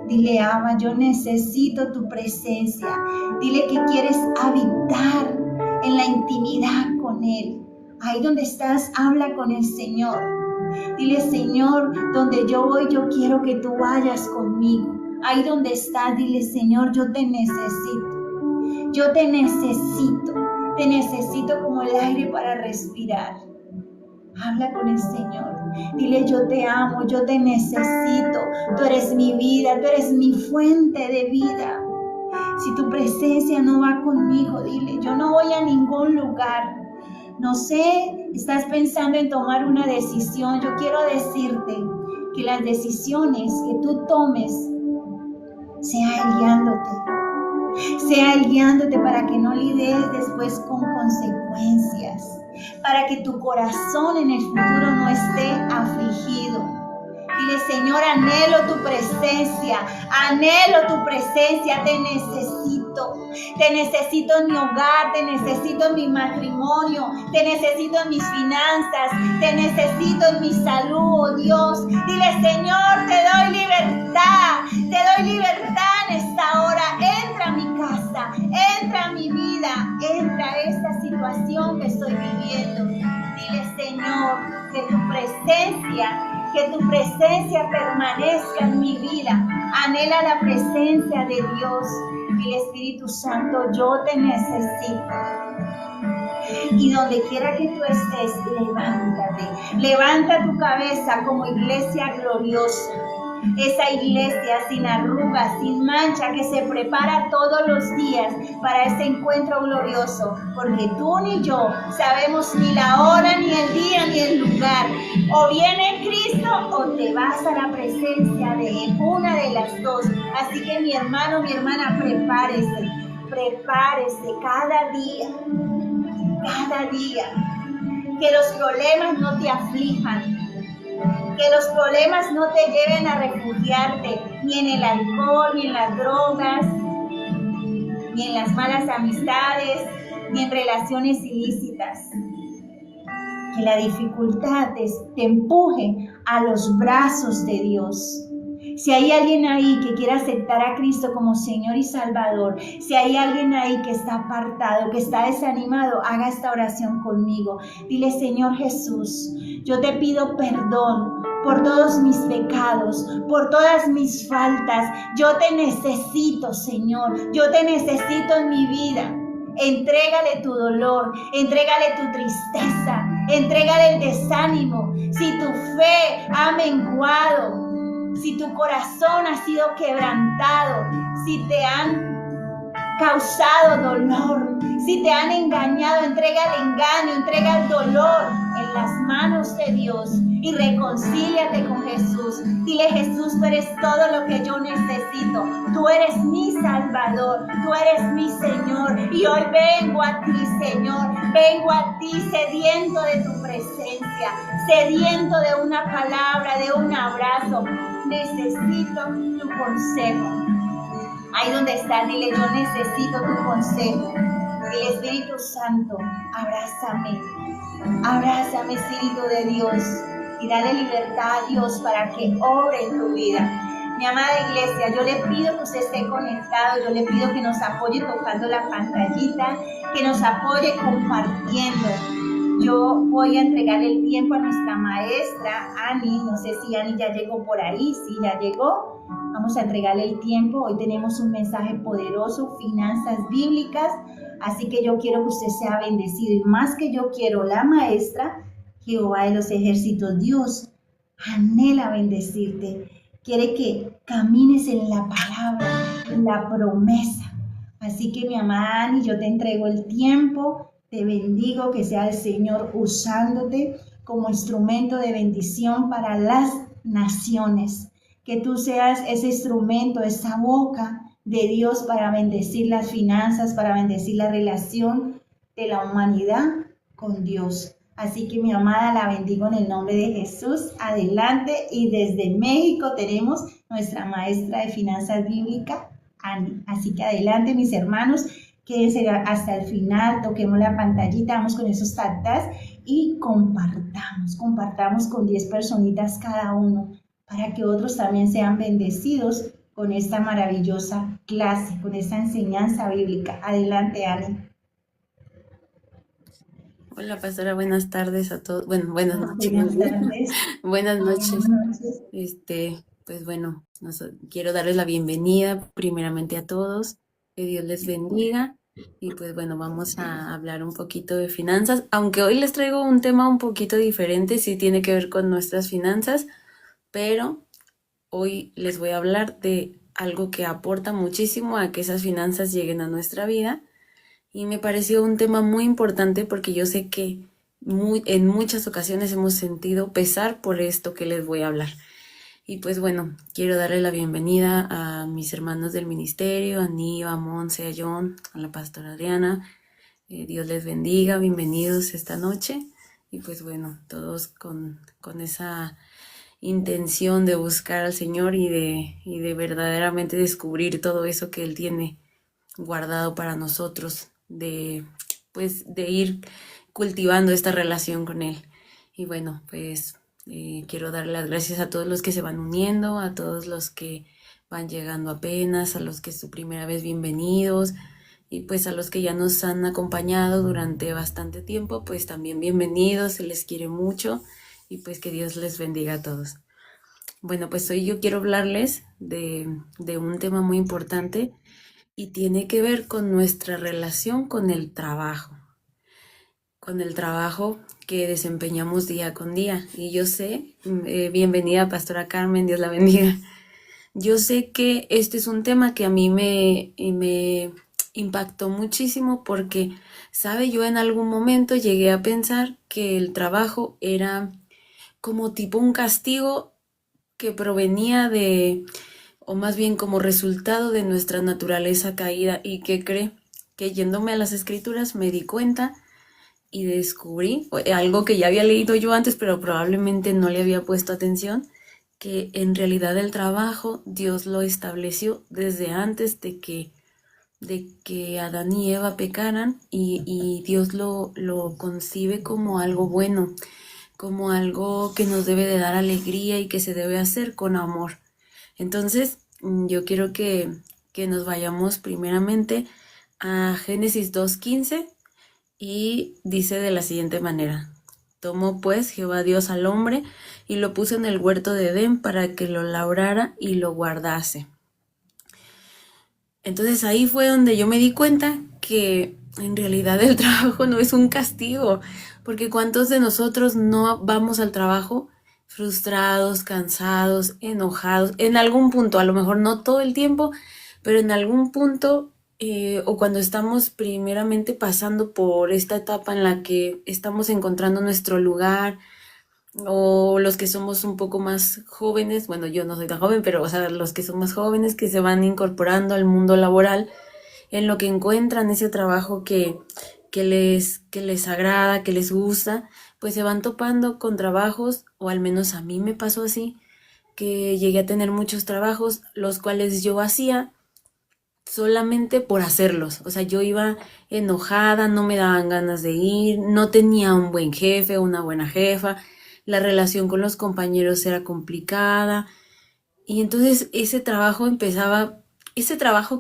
Dile, Abba, yo necesito tu presencia. Dile que quieres habitar en la intimidad con Él. Ahí donde estás, habla con el Señor. Dile, Señor, donde yo voy, yo quiero que tú vayas conmigo. Ahí donde estás, dile, Señor, yo te necesito. Yo te necesito. Te necesito como el aire para respirar. Habla con el Señor. Dile, yo te amo, yo te necesito. Tú eres mi vida, tú eres mi fuente de vida. Si tu presencia no va conmigo, dile, yo no voy a ningún lugar. No sé, estás pensando en tomar una decisión. Yo quiero decirte que las decisiones que tú tomes, sea Él guiándote. Sea Él guiándote para que no lidies después con consecuencias. Para que tu corazón en el futuro no esté afligido. Dile, Señor, anhelo tu presencia, te necesito. Te necesito en mi hogar, te necesito en mi matrimonio, te necesito en mis finanzas, te necesito en mi salud, oh Dios. Dile, Señor, te doy libertad en esta hora. Entra a mi casa, entra a mi vida, entra a esta situación que estoy viviendo. Dile, Señor, que tu presencia permanezca en mi vida. Anhela la presencia de Dios. Dile, Espíritu Santo, yo te necesito. Y donde quiera que tú estés, levántate. Levanta tu cabeza como iglesia gloriosa. Esa iglesia sin arrugas, sin mancha, que se prepara todos los días para ese encuentro glorioso. Porque tú ni yo sabemos ni la hora, ni el día, ni el lugar. O viene Cristo o te vas a la presencia de Él. Una de las dos. Así que mi hermano, mi hermana, prepárese. Prepárese cada día. Cada día. Que los problemas no te aflijan. Que los problemas no te lleven a refugiarte ni en el alcohol, ni en las drogas, ni en las malas amistades, ni en relaciones ilícitas. Que la dificultad te empuje a los brazos de Dios. Si hay alguien ahí que quiere aceptar a Cristo como Señor y Salvador, si hay alguien ahí que está apartado, que está desanimado, haga esta oración conmigo. Dile, Señor Jesús, yo te pido perdón por todos mis pecados, por todas mis faltas. Yo te necesito, Señor. Yo te necesito en mi vida. Entrégale tu dolor, entrégale tu tristeza, entrégale el desánimo. Si tu fe ha menguado, si tu corazón ha sido quebrantado, si te han causado dolor, si te han engañado, entrega el engaño, entrega el dolor en las manos de Dios y reconcíliate con Jesús. Dile, Jesús, tú eres todo lo que yo necesito. Tú eres mi Salvador, tú eres mi Señor. Y hoy vengo a ti, Señor. Vengo a ti sediento de tu presencia, sediento de una palabra, de un abrazo. Necesito tu consejo. Ahí donde estás, dile, yo necesito tu consejo. El Espíritu Santo, abrázame. Abrázame, Espíritu de Dios, y dale libertad a Dios para que obre en tu vida. Mi amada iglesia, yo le pido que usted esté conectado, yo le pido que nos apoye tocando la pantallita, que nos apoye compartiendo. Yo voy a entregar el tiempo a nuestra maestra, Ani. No sé si Ani ya llegó por ahí. Sí, ya llegó. Vamos a entregarle el tiempo. Hoy tenemos un mensaje poderoso, finanzas bíblicas. Así que yo quiero que usted sea bendecido. Y más que yo quiero, la maestra, Jehová de los ejércitos, Dios, anhela bendecirte. Quiere que camines en la palabra, en la promesa. Así que mi amada Ani, yo te entrego el tiempo. Te bendigo, que sea el Señor usándote como instrumento de bendición para las naciones. Que tú seas ese instrumento, esa boca de Dios para bendecir las finanzas, para bendecir la relación de la humanidad con Dios. Así que mi amada, la bendigo en el nombre de Jesús. Adelante. Y desde México tenemos nuestra maestra de finanzas bíblicas, Ani. Así que adelante, mis hermanos. Quédense hasta el final, toquemos la pantallita, vamos con esos tatas y compartamos con 10 personitas cada uno para que otros también sean bendecidos con esta maravillosa clase, con esta enseñanza bíblica. Adelante, Ani. Hola, pastora, buenas tardes a todos. Bueno, buenas noches, más Buenas bien. tardes. Buenas Buenas noches. noches. Pues bueno, quiero darles la bienvenida primeramente a todos. Que Dios les bendiga. Y pues bueno, vamos a hablar un poquito de finanzas, aunque hoy les traigo un tema un poquito diferente, sí tiene que ver con nuestras finanzas, pero hoy les voy a hablar de algo que aporta muchísimo a que esas finanzas lleguen a nuestra vida y me pareció un tema muy importante porque yo sé que en muchas ocasiones hemos sentido pesar por esto que les voy a hablar. Y pues bueno, quiero darle la bienvenida a mis hermanos del ministerio, a Niva, a Monse, a John, a la pastora Adriana. Dios les bendiga, bienvenidos esta noche. Y pues bueno, todos con esa intención de buscar al Señor y de verdaderamente descubrir todo eso que Él tiene guardado para nosotros, de ir cultivando esta relación con Él. Y bueno, pues quiero darle las gracias a todos los que se van uniendo, a todos los que van llegando apenas, a los que es su primera vez, bienvenidos. Y pues a los que ya nos han acompañado durante bastante tiempo, pues también bienvenidos, se les quiere mucho y pues que Dios les bendiga a todos. Bueno, pues hoy yo quiero hablarles de un tema muy importante y tiene que ver con nuestra relación con el trabajo que desempeñamos día con día. Y yo sé, bienvenida Pastora Carmen, Dios la bendiga. Yo sé que este es un tema que a mí me impactó muchísimo porque, sabe, yo en algún momento llegué a pensar que el trabajo era como tipo un castigo que provenía o más bien como resultado de nuestra naturaleza caída y que cree que yéndome a las escrituras me di cuenta y descubrí algo que ya había leído yo antes, pero probablemente no le había puesto atención, que en realidad el trabajo Dios lo estableció desde antes de que Adán y Eva pecaran y Dios lo concibe como algo bueno, como algo que nos debe de dar alegría y que se debe hacer con amor. Entonces, yo quiero que nos vayamos primeramente a Génesis 2:15 y dice de la siguiente manera: tomó pues Jehová Dios al hombre y lo puso en el huerto de Edén para que lo labrara y lo guardase. Entonces ahí fue donde yo me di cuenta que en realidad el trabajo no es un castigo, porque ¿cuántos de nosotros no vamos al trabajo frustrados, cansados, enojados? En algún punto, a lo mejor no todo el tiempo, pero en algún punto, o cuando estamos primeramente pasando por esta etapa en la que estamos encontrando nuestro lugar, o los que somos un poco más jóvenes, bueno, yo no soy tan joven, pero o sea, los que son más jóvenes que se van incorporando al mundo laboral, en lo que encuentran ese trabajo que les agrada, que les gusta, pues se van topando con trabajos, o al menos a mí me pasó así, que llegué a tener muchos trabajos, los cuales yo hacía solamente por hacerlos. O sea, yo iba enojada, no me daban ganas de ir, no tenía un buen jefe, una buena jefa, la relación con los compañeros era complicada. Y entonces ese trabajo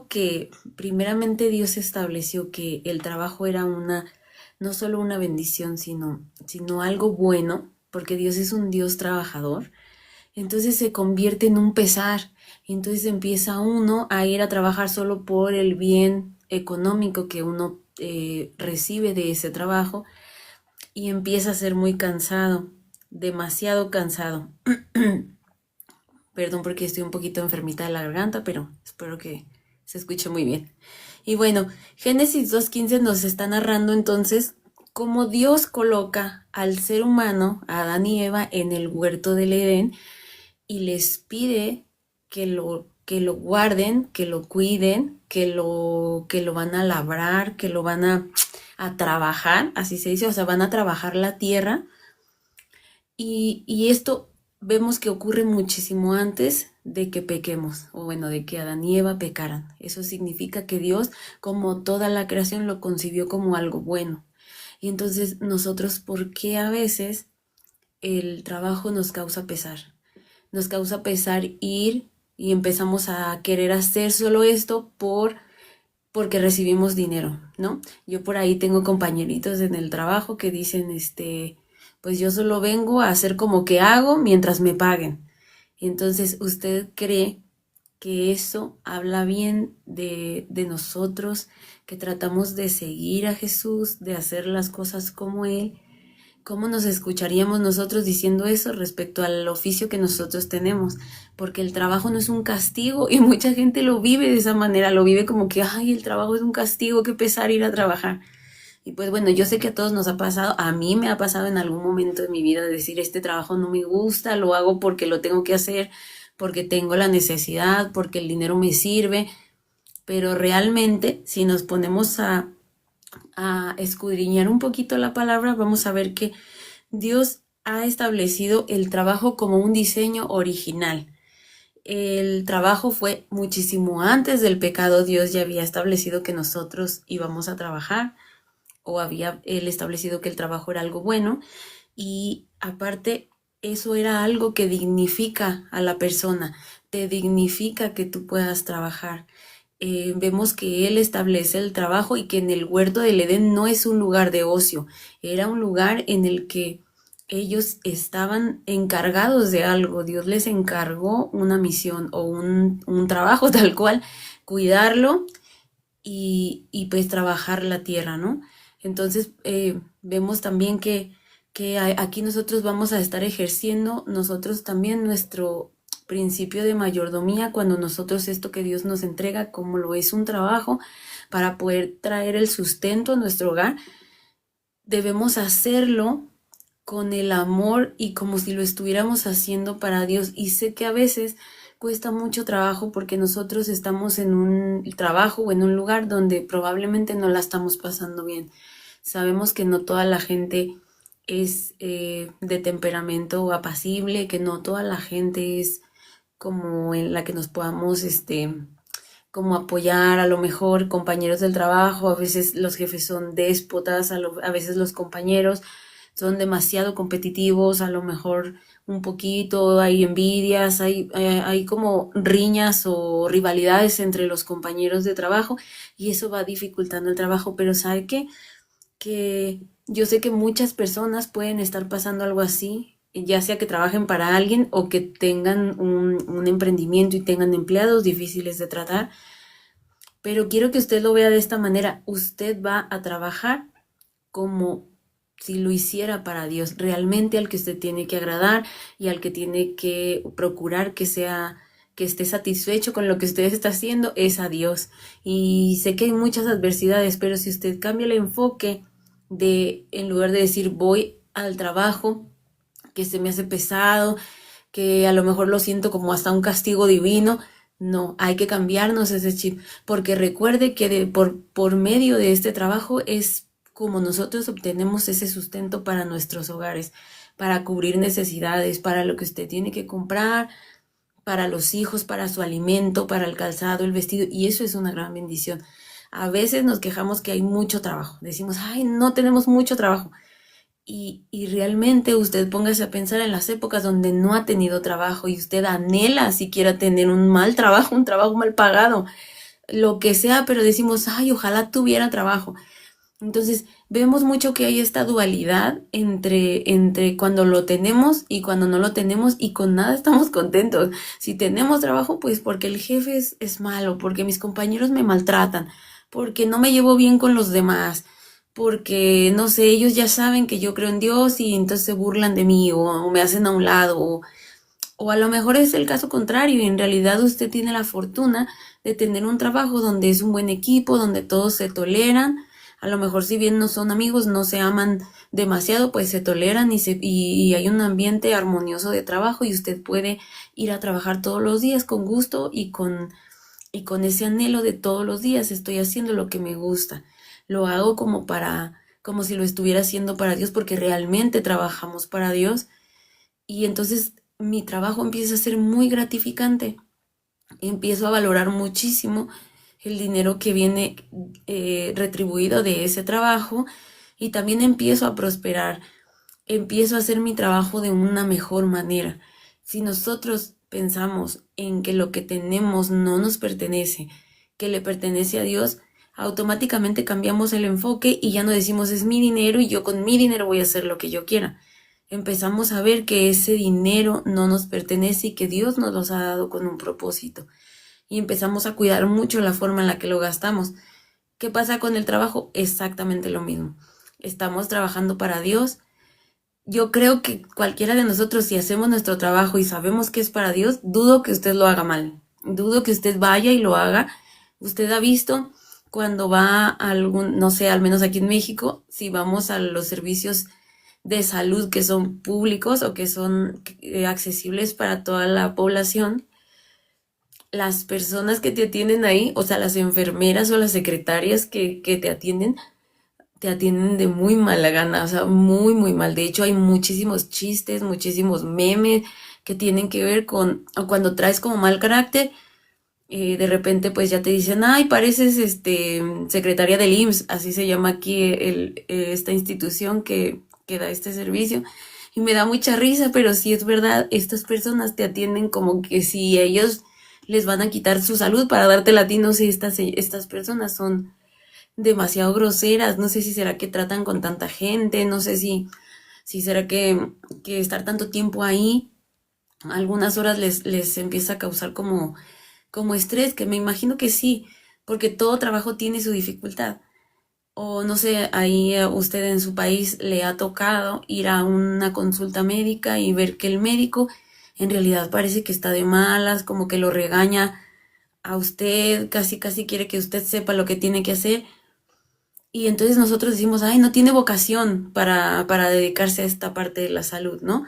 que primeramente Dios estableció que el trabajo era no solo una bendición, sino algo bueno, porque Dios es un Dios trabajador, entonces se convierte en un pesar. Entonces empieza uno a ir a trabajar solo por el bien económico que uno recibe de ese trabajo y empieza a ser muy cansado, demasiado cansado. Perdón porque estoy un poquito enfermita de la garganta, pero espero que se escuche muy bien. Y bueno, Génesis 2:15 nos está narrando entonces cómo Dios coloca al ser humano, a Adán y Eva, en el huerto del Edén y les pide que lo guarden, que lo cuiden, que lo van a labrar, que lo van a trabajar, así se dice, o sea, van a trabajar la tierra. Y esto vemos que ocurre muchísimo antes de que pequemos, o bueno, de que Adán y Eva pecaran. Eso significa que Dios, como toda la creación, lo concibió como algo bueno. Y entonces nosotros, ¿por qué a veces el trabajo nos causa pesar? Nos causa pesar ir y empezamos a querer hacer solo esto porque recibimos dinero, ¿no? Yo por ahí tengo compañeritos en el trabajo que dicen, pues yo solo vengo a hacer como que hago mientras me paguen. Entonces, ¿usted cree que eso habla bien de nosotros, que tratamos de seguir a Jesús, de hacer las cosas como Él? ¿Cómo nos escucharíamos nosotros diciendo eso respecto al oficio que nosotros tenemos? Porque el trabajo no es un castigo y mucha gente lo vive de esa manera, lo vive como que, ay, el trabajo es un castigo, qué pesar ir a trabajar. Y pues bueno, yo sé que a todos nos ha pasado, a mí me ha pasado en algún momento de mi vida decir, este trabajo no me gusta, lo hago porque lo tengo que hacer, porque tengo la necesidad, porque el dinero me sirve, pero realmente si nos ponemos a escudriñar un poquito la palabra, vamos a ver que Dios ha establecido el trabajo como un diseño original. El trabajo fue muchísimo antes del pecado. Dios ya había establecido que nosotros íbamos a trabajar, o había Él establecido que el trabajo era algo bueno, y aparte eso era algo que dignifica a la persona, te dignifica que tú puedas trabajar. Vemos que Él establece el trabajo y que en el huerto del Edén no es un lugar de ocio, era un lugar en el que ellos estaban encargados de algo, Dios les encargó una misión o un trabajo tal cual, cuidarlo y pues trabajar la tierra, ¿no? Entonces vemos también que aquí nosotros vamos a estar ejerciendo nosotros también nuestro principio de mayordomía cuando nosotros esto que Dios nos entrega, como lo es un trabajo, para poder traer el sustento a nuestro hogar, debemos hacerlo con el amor y como si lo estuviéramos haciendo para Dios. Y sé que a veces cuesta mucho trabajo porque nosotros estamos en un trabajo o en un lugar donde probablemente no la estamos pasando bien. Sabemos que no toda la gente es de temperamento apacible, que no toda la gente es como en la que nos podamos como apoyar, a lo mejor compañeros del trabajo, a veces los jefes son déspotas, a veces los compañeros son demasiado competitivos, a lo mejor un poquito, hay envidias, hay como riñas o rivalidades entre los compañeros de trabajo y eso va dificultando el trabajo, pero ¿sabe qué? Que yo sé que muchas personas pueden estar pasando algo así, ya sea que trabajen para alguien o que tengan un emprendimiento y tengan empleados difíciles de tratar, pero quiero que usted lo vea de esta manera. Usted va a trabajar como si lo hiciera para Dios, realmente al que usted tiene que agradar y al que tiene que procurar que esté satisfecho con lo que usted está haciendo es a Dios. Y sé que hay muchas adversidades, pero si usted cambia el enfoque en lugar de decir voy al trabajo, que se me hace pesado, que a lo mejor lo siento como hasta un castigo divino, no, hay que cambiarnos ese chip, porque recuerde que por medio de este trabajo es como nosotros obtenemos ese sustento para nuestros hogares, para cubrir necesidades, para lo que usted tiene que comprar, para los hijos, para su alimento, para el calzado, el vestido, y eso es una gran bendición. A veces nos quejamos que hay mucho trabajo, decimos, ay, no tenemos mucho trabajo. Y realmente usted póngase a pensar en las épocas donde no ha tenido trabajo y usted anhela siquiera tener un mal trabajo, un trabajo mal pagado, lo que sea, pero decimos, ay, ojalá tuviera trabajo. Entonces, vemos mucho que hay esta dualidad entre cuando lo tenemos y cuando no lo tenemos y con nada estamos contentos. Si tenemos trabajo, pues porque el jefe es malo, porque mis compañeros me maltratan, porque no me llevo bien con los demás, porque, no sé, ellos ya saben que yo creo en Dios y entonces se burlan de mí o me hacen a un lado o a lo mejor es el caso contrario y en realidad usted tiene la fortuna de tener un trabajo donde es un buen equipo, donde todos se toleran, a lo mejor si bien no son amigos, no se aman demasiado, pues se toleran y hay un ambiente armonioso de trabajo y usted puede ir a trabajar todos los días con gusto y con ese anhelo de todos los días estoy haciendo lo que me gusta. Lo hago como si lo estuviera haciendo para Dios porque realmente trabajamos para Dios y entonces mi trabajo empieza a ser muy gratificante. Empiezo a valorar muchísimo el dinero que viene retribuido de ese trabajo y también empiezo a prosperar, empiezo a hacer mi trabajo de una mejor manera. Si nosotros pensamos en que lo que tenemos no nos pertenece, que le pertenece a Dios, automáticamente cambiamos el enfoque y ya no decimos es mi dinero y yo con mi dinero voy a hacer lo que yo quiera. Empezamos a ver que ese dinero no nos pertenece y que Dios nos los ha dado con un propósito. Y empezamos a cuidar mucho la forma en la que lo gastamos. ¿Qué pasa con el trabajo? Exactamente lo mismo. Estamos trabajando para Dios. Yo creo que cualquiera de nosotros, si hacemos nuestro trabajo y sabemos que es para Dios, dudo que usted lo haga mal. Dudo que usted vaya y lo haga. Usted ha visto cuando va a algún, no sé, al menos aquí en México, si vamos a los servicios de salud que son públicos o que son accesibles para toda la población, las personas que te atienden ahí, o sea, las enfermeras o las secretarias que te atienden de muy mala gana, o sea, muy, muy mal. De hecho, hay muchísimos chistes, muchísimos memes que tienen que ver con, o cuando traes como mal carácter, de repente pues ya te dicen, ay, pareces secretaria del IMSS, así se llama aquí esta institución que da este servicio. Y me da mucha risa, pero sí es verdad, estas personas te atienden como que si ellos les van a quitar su salud para darte a ti, no sé, estas personas son demasiado groseras, no sé si será que tratan con tanta gente, no sé si será que estar tanto tiempo ahí, algunas horas les empieza a causar como estrés, que me imagino que sí, porque todo trabajo tiene su dificultad. O no sé, ahí a usted en su país le ha tocado ir a una consulta médica y ver que el médico en realidad parece que está de malas, como que lo regaña a usted, casi casi quiere que usted sepa lo que tiene que hacer. Y entonces nosotros decimos, ay, no tiene vocación para dedicarse a esta parte de la salud, ¿no?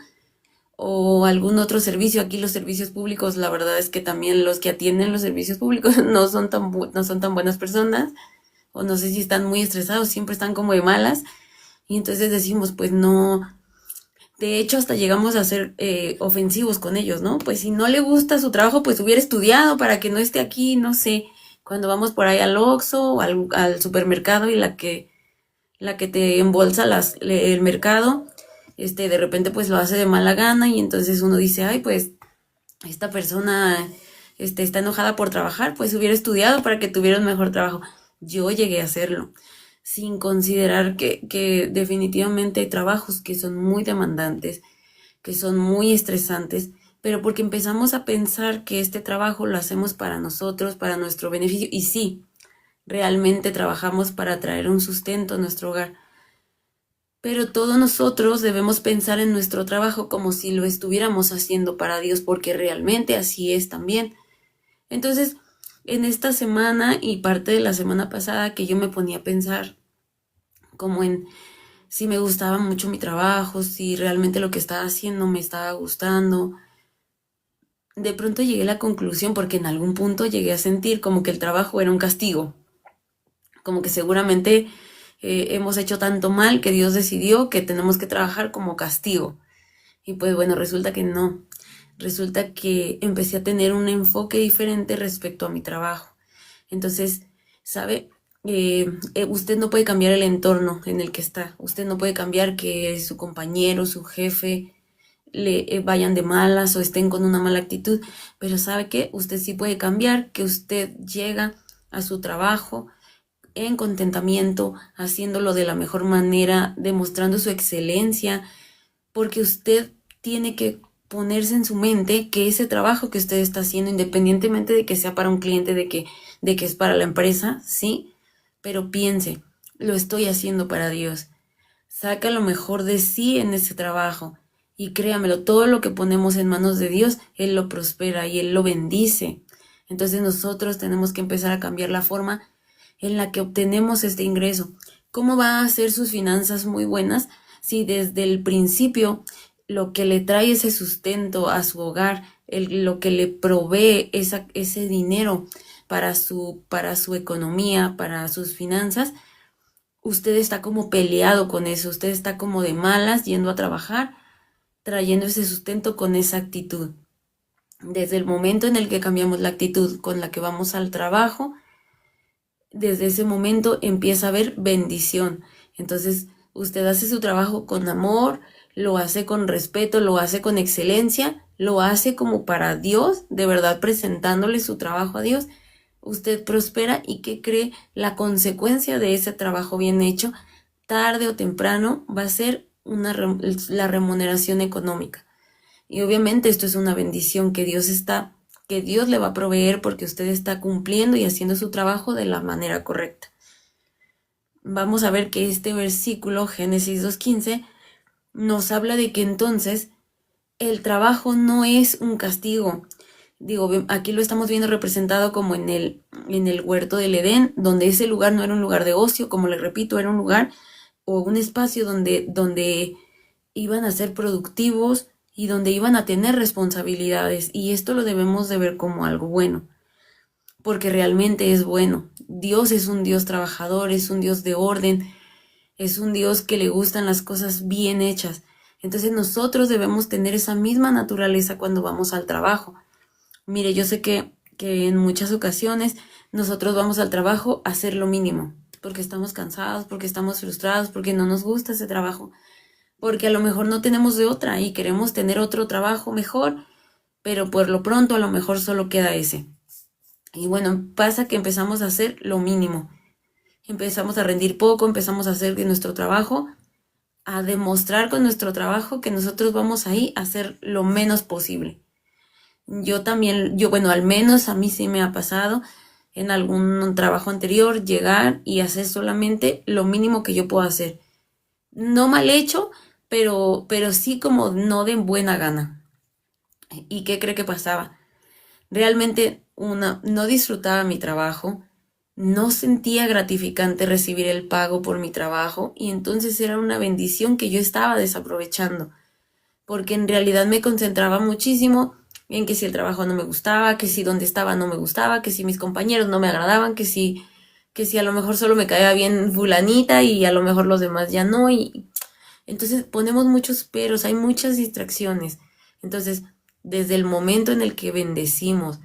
O algún otro servicio. Aquí los servicios públicos, la verdad es que también los que atienden los servicios públicos no son tan buenas personas, o no sé si están muy estresados, siempre están como de malas, y entonces decimos, pues no, de hecho hasta llegamos a ser ofensivos con ellos, ¿no? Pues si no le gusta su trabajo, pues hubiera estudiado para que no esté aquí, no sé, cuando vamos por ahí al Oxxo o al supermercado y la que te embolsa el mercado, de repente pues lo hace de mala gana y entonces uno dice, ay, pues esta persona está enojada por trabajar, pues hubiera estudiado para que tuviera un mejor trabajo. Yo llegué a hacerlo, sin considerar que definitivamente hay trabajos que son muy demandantes, que son muy estresantes, pero porque empezamos a pensar que este trabajo lo hacemos para nosotros, para nuestro beneficio, y sí, realmente trabajamos para traer un sustento a nuestro hogar, pero todos nosotros debemos pensar en nuestro trabajo como si lo estuviéramos haciendo para Dios, porque realmente así es también. Entonces, en esta semana y parte de la semana pasada que yo me ponía a pensar como en si me gustaba mucho mi trabajo, si realmente lo que estaba haciendo me estaba gustando, de pronto llegué a la conclusión, porque en algún punto llegué a sentir como que el trabajo era un castigo, como que seguramente hemos hecho tanto mal que Dios decidió que tenemos que trabajar como castigo. Y pues bueno, resulta que no. Resulta que empecé a tener un enfoque diferente respecto a mi trabajo. Entonces, ¿sabe? Usted no puede cambiar el entorno en el que está. Usted no puede cambiar que su compañero, su jefe, le vayan de malas o estén con una mala actitud. Pero ¿sabe qué? Usted sí puede cambiar que usted llega a su trabajo en contentamiento, haciéndolo de la mejor manera, demostrando su excelencia, porque usted tiene que ponerse en su mente que ese trabajo que usted está haciendo, independientemente de que sea para un cliente, de que es para la empresa, sí, pero piense, lo estoy haciendo para Dios. Saca lo mejor de sí en ese trabajo y créamelo, todo lo que ponemos en manos de Dios, Él lo prospera y Él lo bendice. Entonces nosotros tenemos que empezar a cambiar la forma en la que obtenemos este ingreso. ¿Cómo va a hacer sus finanzas muy buenas si desde el principio lo que le trae ese sustento a su hogar, lo que le provee ese dinero para su economía, para sus finanzas, usted está como peleado con eso, usted está como de malas yendo a trabajar, trayendo ese sustento con esa actitud? Desde el momento en el que cambiamos la actitud con la que vamos al trabajo, desde ese momento empieza a haber bendición. Entonces, usted hace su trabajo con amor, lo hace con respeto, lo hace con excelencia, lo hace como para Dios, de verdad presentándole su trabajo a Dios, usted prospera. ¿Y qué cree? La consecuencia de ese trabajo bien hecho, tarde o temprano, va a ser la remuneración económica. Y obviamente esto es una bendición que Dios le va a proveer porque usted está cumpliendo y haciendo su trabajo de la manera correcta. Vamos a ver que este versículo, Génesis 2:15, nos habla de que entonces el trabajo no es un castigo. Digo, aquí lo estamos viendo representado como en el huerto del Edén, donde ese lugar no era un lugar de ocio, como le repito, era un lugar o un espacio donde iban a ser productivos y donde iban a tener responsabilidades. Y esto lo debemos de ver como algo bueno, porque realmente es bueno. Dios es un Dios trabajador, es un Dios de orden, es un Dios que le gustan las cosas bien hechas. Entonces nosotros debemos tener esa misma naturaleza cuando vamos al trabajo. Mire, yo sé que en muchas ocasiones nosotros vamos al trabajo a hacer lo mínimo, porque estamos cansados, porque estamos frustrados, porque no nos gusta ese trabajo, porque a lo mejor no tenemos de otra y queremos tener otro trabajo mejor, pero por lo pronto a lo mejor solo queda ese. Y bueno, pasa que empezamos a hacer lo mínimo, empezamos a rendir poco, empezamos a hacer de nuestro trabajo, a demostrar con nuestro trabajo que nosotros vamos ahí a hacer lo menos posible. Bueno, al menos a mí sí me ha pasado en algún trabajo anterior llegar y hacer solamente lo mínimo que yo puedo hacer. No mal hecho, pero sí como no de buena gana. ¿Y qué cree que pasaba? Realmente no disfrutaba mi trabajo, no sentía gratificante recibir el pago por mi trabajo y entonces era una bendición que yo estaba desaprovechando, porque en realidad me concentraba muchísimo en que si el trabajo no me gustaba, que si donde estaba no me gustaba, que si mis compañeros no me agradaban, que si a lo mejor solo me caía bien fulanita y a lo mejor los demás ya no. Y entonces ponemos muchos peros, hay muchas distracciones. Entonces, desde el momento en el que bendecimos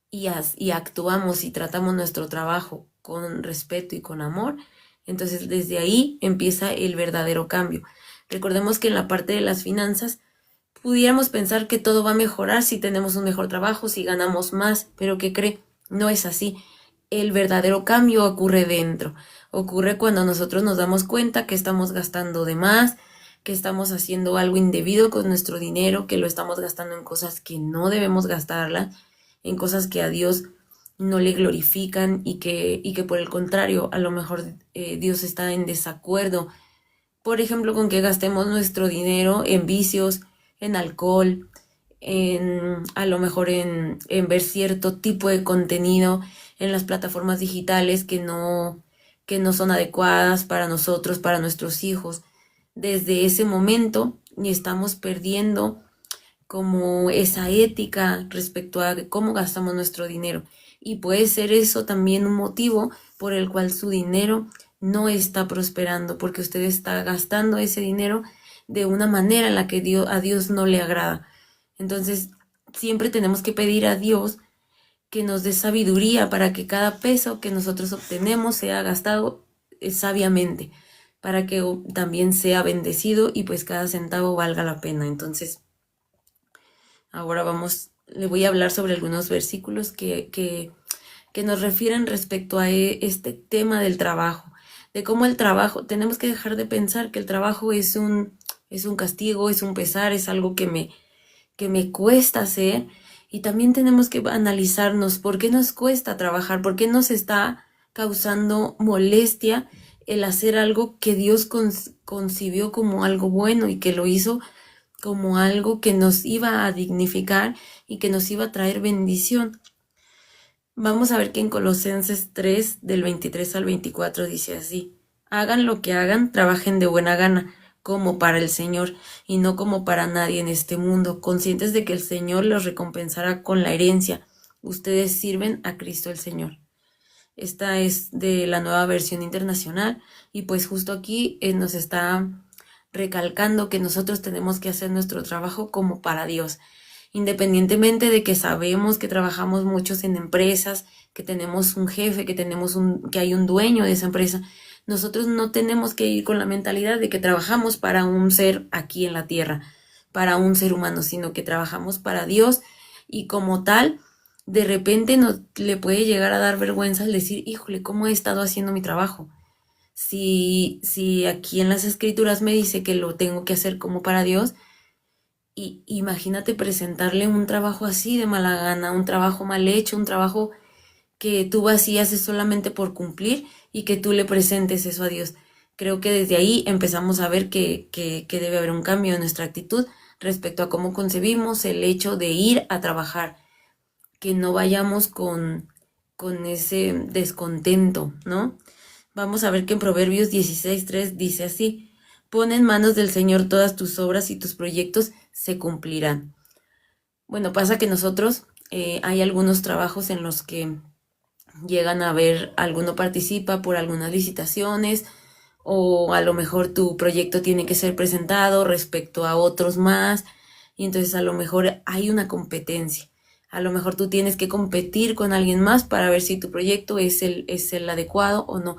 y actuamos y tratamos nuestro trabajo con respeto y con amor, entonces desde ahí empieza el verdadero cambio. Recordemos que en la parte de las finanzas pudiéramos pensar que todo va a mejorar si tenemos un mejor trabajo, si ganamos más, pero ¿qué cree? No es así. El verdadero cambio ocurre dentro. Ocurre cuando nosotros nos damos cuenta que estamos gastando de más, que estamos haciendo algo indebido con nuestro dinero, que lo estamos gastando en cosas que no debemos gastarla, en cosas que a Dios no le glorifican y que por el contrario, a lo mejor Dios está en desacuerdo. Por ejemplo, con que gastemos nuestro dinero en vicios, en alcohol, a lo mejor en ver cierto tipo de contenido en las plataformas digitales que no son adecuadas para nosotros, para nuestros hijos. Desde ese momento estamos perdiendo como esa ética respecto a cómo gastamos nuestro dinero. Y puede ser eso también un motivo por el cual su dinero no está prosperando, porque usted está gastando ese dinero de una manera en la que a Dios no le agrada. Entonces, siempre tenemos que pedir a Dios que nos dé sabiduría para que cada peso que nosotros obtenemos sea gastado sabiamente, para que también sea bendecido y pues cada centavo valga la pena. Entonces, ahora le voy a hablar sobre algunos versículos que nos refieren respecto a este tema del trabajo, de cómo el trabajo, tenemos que dejar de pensar que el trabajo es un castigo, es un pesar, es algo que me cuesta hacer, y también tenemos que analizarnos por qué nos cuesta trabajar, por qué nos está causando molestia el hacer algo que Dios concibió como algo bueno y que lo hizo como algo que nos iba a dignificar y que nos iba a traer bendición. Vamos a ver que en Colosenses 3, del 23 al 24 dice así: hagan lo que hagan, trabajen de buena gana, como para el Señor y no como para nadie en este mundo, conscientes de que el Señor los recompensará con la herencia. Ustedes sirven a Cristo el Señor. Esta es de la Nueva Versión Internacional y pues justo aquí nos está recalcando que nosotros tenemos que hacer nuestro trabajo como para Dios, independientemente de que sabemos que trabajamos muchos en empresas, que tenemos un jefe, que hay un dueño de esa empresa. nosotros no tenemos que ir con la mentalidad de que trabajamos para un ser aquí en la tierra, para un ser humano, sino que trabajamos para Dios y como tal, de repente nos le puede llegar a dar vergüenza el decir, híjole, ¿cómo he estado haciendo mi trabajo? Si aquí en las escrituras me dice que lo tengo que hacer como para Dios, y imagínate presentarle un trabajo así de mala gana, un trabajo mal hecho, un trabajo que tú vas y haces solamente por cumplir y que tú le presentes eso a Dios. Creo que desde ahí empezamos a ver que debe haber un cambio en nuestra actitud respecto a cómo concebimos el hecho de ir a trabajar, que no vayamos con ese descontento, ¿no? Vamos a ver que en Proverbios 16:3 dice así, pon en manos del Señor todas tus obras y tus proyectos se cumplirán. Bueno, pasa que nosotros hay algunos trabajos en los que llegan a ver, alguno participa por algunas licitaciones o a lo mejor tu proyecto tiene que ser presentado respecto a otros más y entonces a lo mejor hay una competencia. A lo mejor tú tienes que competir con alguien más para ver si tu proyecto es el adecuado o no.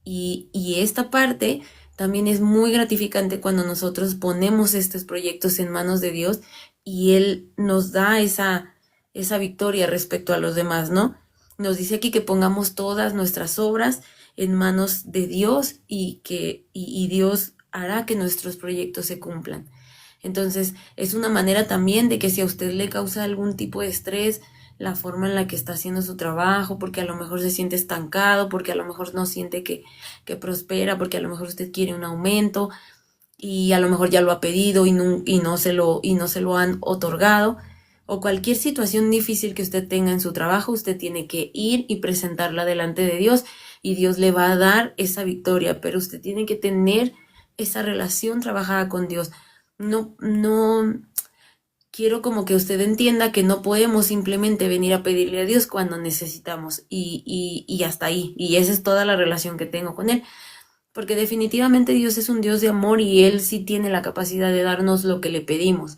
Y esta parte también es muy gratificante cuando nosotros ponemos estos proyectos en manos de Dios y Él nos da esa victoria respecto a los demás, ¿no? Nos dice aquí que pongamos todas nuestras obras en manos de Dios y Dios hará que nuestros proyectos se cumplan. Entonces, es una manera también de que si a usted le causa algún tipo de estrés, la forma en la que está haciendo su trabajo, porque a lo mejor se siente estancado, porque a lo mejor no siente que prospera, porque a lo mejor usted quiere un aumento y a lo mejor ya lo ha pedido y no se lo han otorgado, o cualquier situación difícil que usted tenga en su trabajo, usted tiene que ir y presentarla delante de Dios y Dios le va a dar esa victoria, pero usted tiene que tener esa relación trabajada con Dios. No quiero como que usted entienda que no podemos simplemente venir a pedirle a Dios cuando necesitamos y hasta ahí. Y esa es toda la relación que tengo con Él. Porque definitivamente Dios es un Dios de amor y Él sí tiene la capacidad de darnos lo que le pedimos.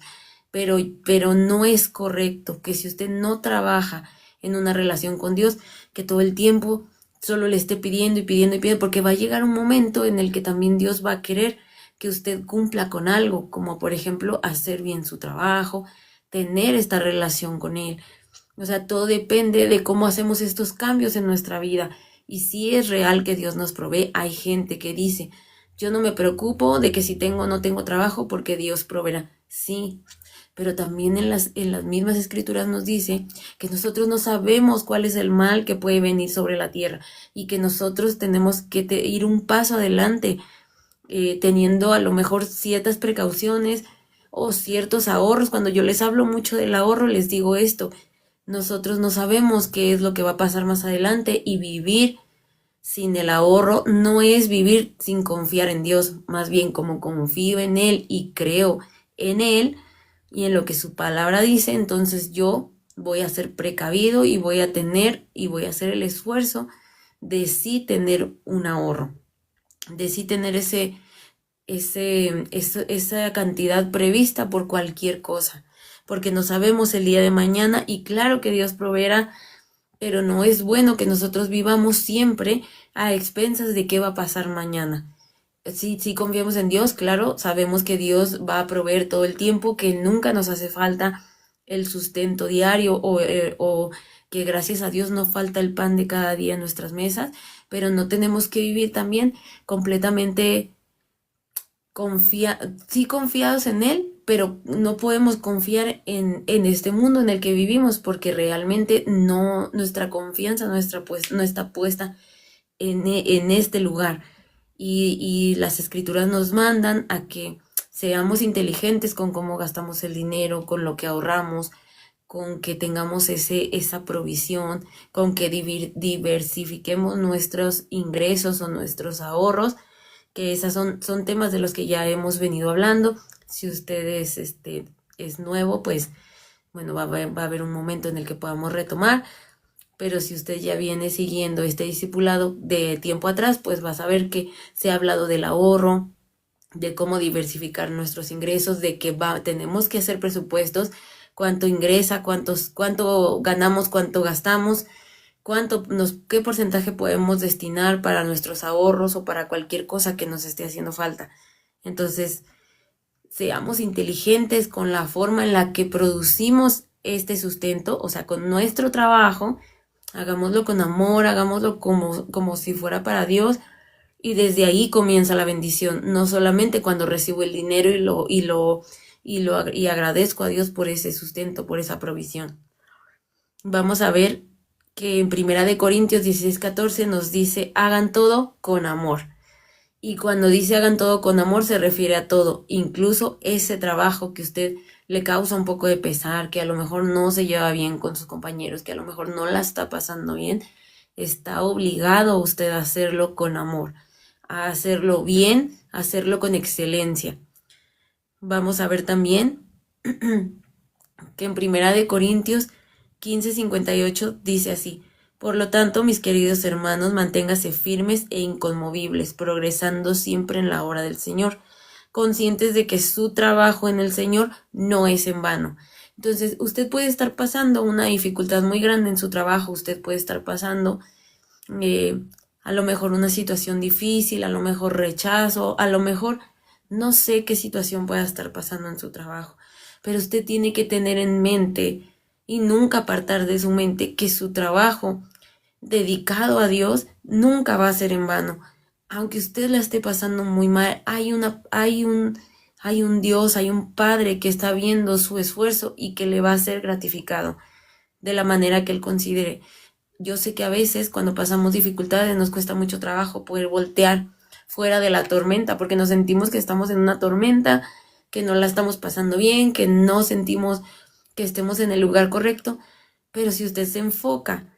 Pero no es correcto que si usted no trabaja en una relación con Dios, que todo el tiempo solo le esté pidiendo y pidiendo y pidiendo, porque va a llegar un momento en el que también Dios va a querer que usted cumpla con algo, como por ejemplo hacer bien su trabajo, tener esta relación con Él. O sea, todo depende de cómo hacemos estos cambios en nuestra vida. Y si es real que Dios nos provee, hay gente que dice, yo no me preocupo de que si tengo o no tengo trabajo porque Dios proveerá. Sí, pero también en las mismas escrituras nos dice que nosotros no sabemos cuál es el mal que puede venir sobre la tierra y que nosotros tenemos que ir un paso adelante, teniendo a lo mejor ciertas precauciones o ciertos ahorros. Cuando yo les hablo mucho del ahorro, les digo esto, nosotros no sabemos qué es lo que va a pasar más adelante y vivir sin el ahorro no es vivir sin confiar en Dios, más bien como confío en Él y creo en Él y en lo que su palabra dice, entonces yo voy a ser precavido y voy a hacer el esfuerzo de sí tener un ahorro, de sí tener esa cantidad prevista por cualquier cosa, porque no sabemos el día de mañana y claro que Dios proveerá, pero no es bueno que nosotros vivamos siempre a expensas de qué va a pasar mañana. Si confiamos en Dios, claro, sabemos que Dios va a proveer todo el tiempo, que nunca nos hace falta el sustento diario o que gracias a Dios no falta el pan de cada día en nuestras mesas, pero no tenemos que vivir también completamente sí confiados en Él, pero no podemos confiar en este mundo en el que vivimos porque realmente no, nuestra confianza no está puesta en este lugar. Y las escrituras nos mandan a que seamos inteligentes con cómo gastamos el dinero, con lo que ahorramos, con que tengamos esa provisión, con que diversifiquemos nuestros ingresos o nuestros ahorros, que esas son temas de los que ya hemos venido hablando. Si ustedes es nuevo, pues bueno, va a haber un momento en el que podamos retomar, pero si usted ya viene siguiendo este discipulado de tiempo atrás, pues va a saber que se ha hablado del ahorro, de cómo diversificar nuestros ingresos, de que tenemos que hacer presupuestos, cuánto ingresa, cuánto ganamos, cuánto gastamos, qué porcentaje podemos destinar para nuestros ahorros o para cualquier cosa que nos esté haciendo falta. Entonces, seamos inteligentes con la forma en la que producimos este sustento, o sea, con nuestro trabajo, hagámoslo con amor, hagámoslo como si fuera para Dios, y desde ahí comienza la bendición, no solamente cuando recibo el dinero y agradezco a Dios por ese sustento, por esa provisión. Vamos a ver que en 1 Corintios 16:14 nos dice, hagan todo con amor. Y cuando dice hagan todo con amor se refiere a todo, incluso ese trabajo que usted le causa un poco de pesar, que a lo mejor no se lleva bien con sus compañeros, que a lo mejor no la está pasando bien, está obligado usted a hacerlo con amor, a hacerlo bien, a hacerlo con excelencia. Vamos a ver también que en 1 Corintios 15:58 dice así, por lo tanto, mis queridos hermanos, manténgase firmes e inconmovibles, progresando siempre en la obra del Señor, conscientes de que su trabajo en el Señor no es en vano. Entonces, usted puede estar pasando una dificultad muy grande en su trabajo, usted puede estar pasando a lo mejor una situación difícil, a lo mejor rechazo, a lo mejor no sé qué situación pueda estar pasando en su trabajo, pero usted tiene que tener en mente y nunca apartar de su mente que su trabajo dedicado a Dios nunca va a ser en vano. Aunque usted la esté pasando muy mal, hay un Dios, hay un Padre que está viendo su esfuerzo y que le va a ser gratificado de la manera que Él considere. Yo sé que a veces cuando pasamos dificultades nos cuesta mucho trabajo poder voltear fuera de la tormenta, porque nos sentimos que estamos en una tormenta, que no la estamos pasando bien, que no sentimos que estemos en el lugar correcto, pero si usted se enfoca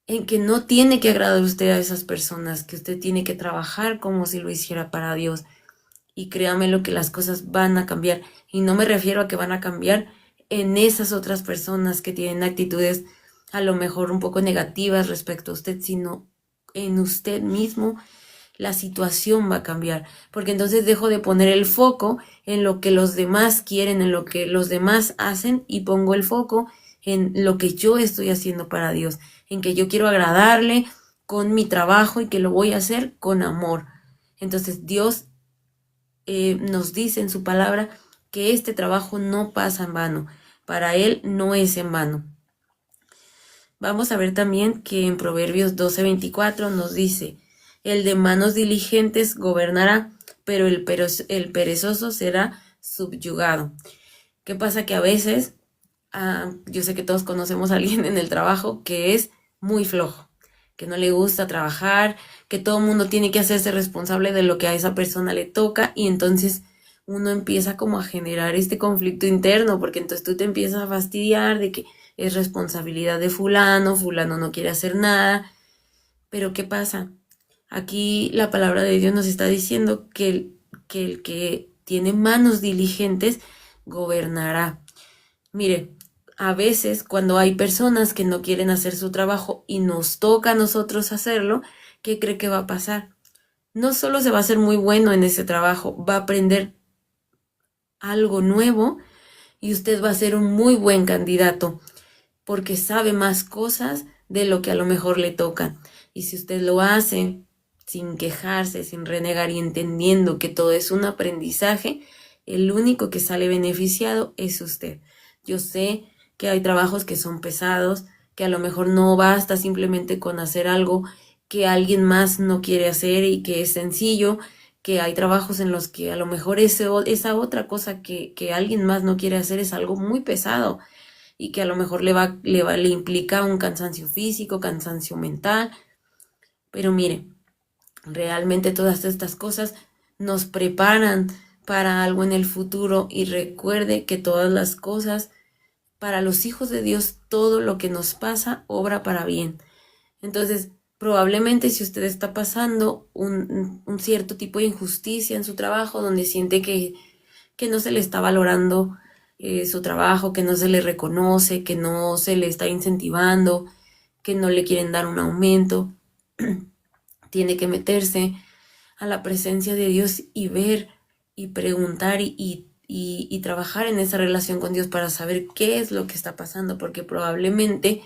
en que no tiene que agradar usted a esas personas, que usted tiene que trabajar como si lo hiciera para Dios, y créame lo que las cosas van a cambiar, y no me refiero a que van a cambiar en esas otras personas que tienen actitudes a lo mejor un poco negativas respecto a usted, sino en usted mismo. La situación va a cambiar, porque entonces dejo de poner el foco en lo que los demás quieren, en lo que los demás hacen, y pongo el foco en lo que yo estoy haciendo para Dios, en que yo quiero agradarle con mi trabajo y que lo voy a hacer con amor. Entonces Dios nos dice en su palabra que este trabajo no pasa en vano, para Él no es en vano. Vamos a ver también que en Proverbios 12:24 nos dice, el de manos diligentes gobernará, pero el perezoso será subyugado. ¿Qué pasa? Que a veces, yo sé que todos conocemos a alguien en el trabajo que es muy flojo, que no le gusta trabajar, que todo el mundo tiene que hacerse responsable de lo que a esa persona le toca, y entonces uno empieza como a generar este conflicto interno, porque entonces tú te empiezas a fastidiar de que es responsabilidad de fulano, fulano no quiere hacer nada. Pero ¿qué pasa? Aquí la palabra de Dios nos está diciendo que el que tiene manos diligentes gobernará. Mire, a veces cuando hay personas que no quieren hacer su trabajo y nos toca a nosotros hacerlo, ¿qué cree que va a pasar? No solo se va a hacer muy bueno en ese trabajo, va a aprender algo nuevo y usted va a ser un muy buen candidato porque sabe más cosas de lo que a lo mejor le tocan. Y si usted lo hace sin quejarse, sin renegar y entendiendo que todo es un aprendizaje, el único que sale beneficiado es usted. Yo sé que hay trabajos que son pesados, que a lo mejor no basta simplemente con hacer algo que alguien más no quiere hacer y que es sencillo, que hay trabajos en los que a lo mejor esa otra cosa que alguien más no quiere hacer es algo muy pesado y que a lo mejor le implica un cansancio físico, cansancio mental. Pero mire, realmente todas estas cosas nos preparan para algo en el futuro, y recuerde que todas las cosas, para los hijos de Dios, todo lo que nos pasa obra para bien. Entonces, probablemente si usted está pasando un cierto tipo de injusticia en su trabajo, donde siente que no se le está valorando su trabajo, que no se le reconoce, que no se le está incentivando, que no le quieren dar un aumento, tiene que meterse a la presencia de Dios y ver y preguntar y trabajar en esa relación con Dios para saber qué es lo que está pasando, porque probablemente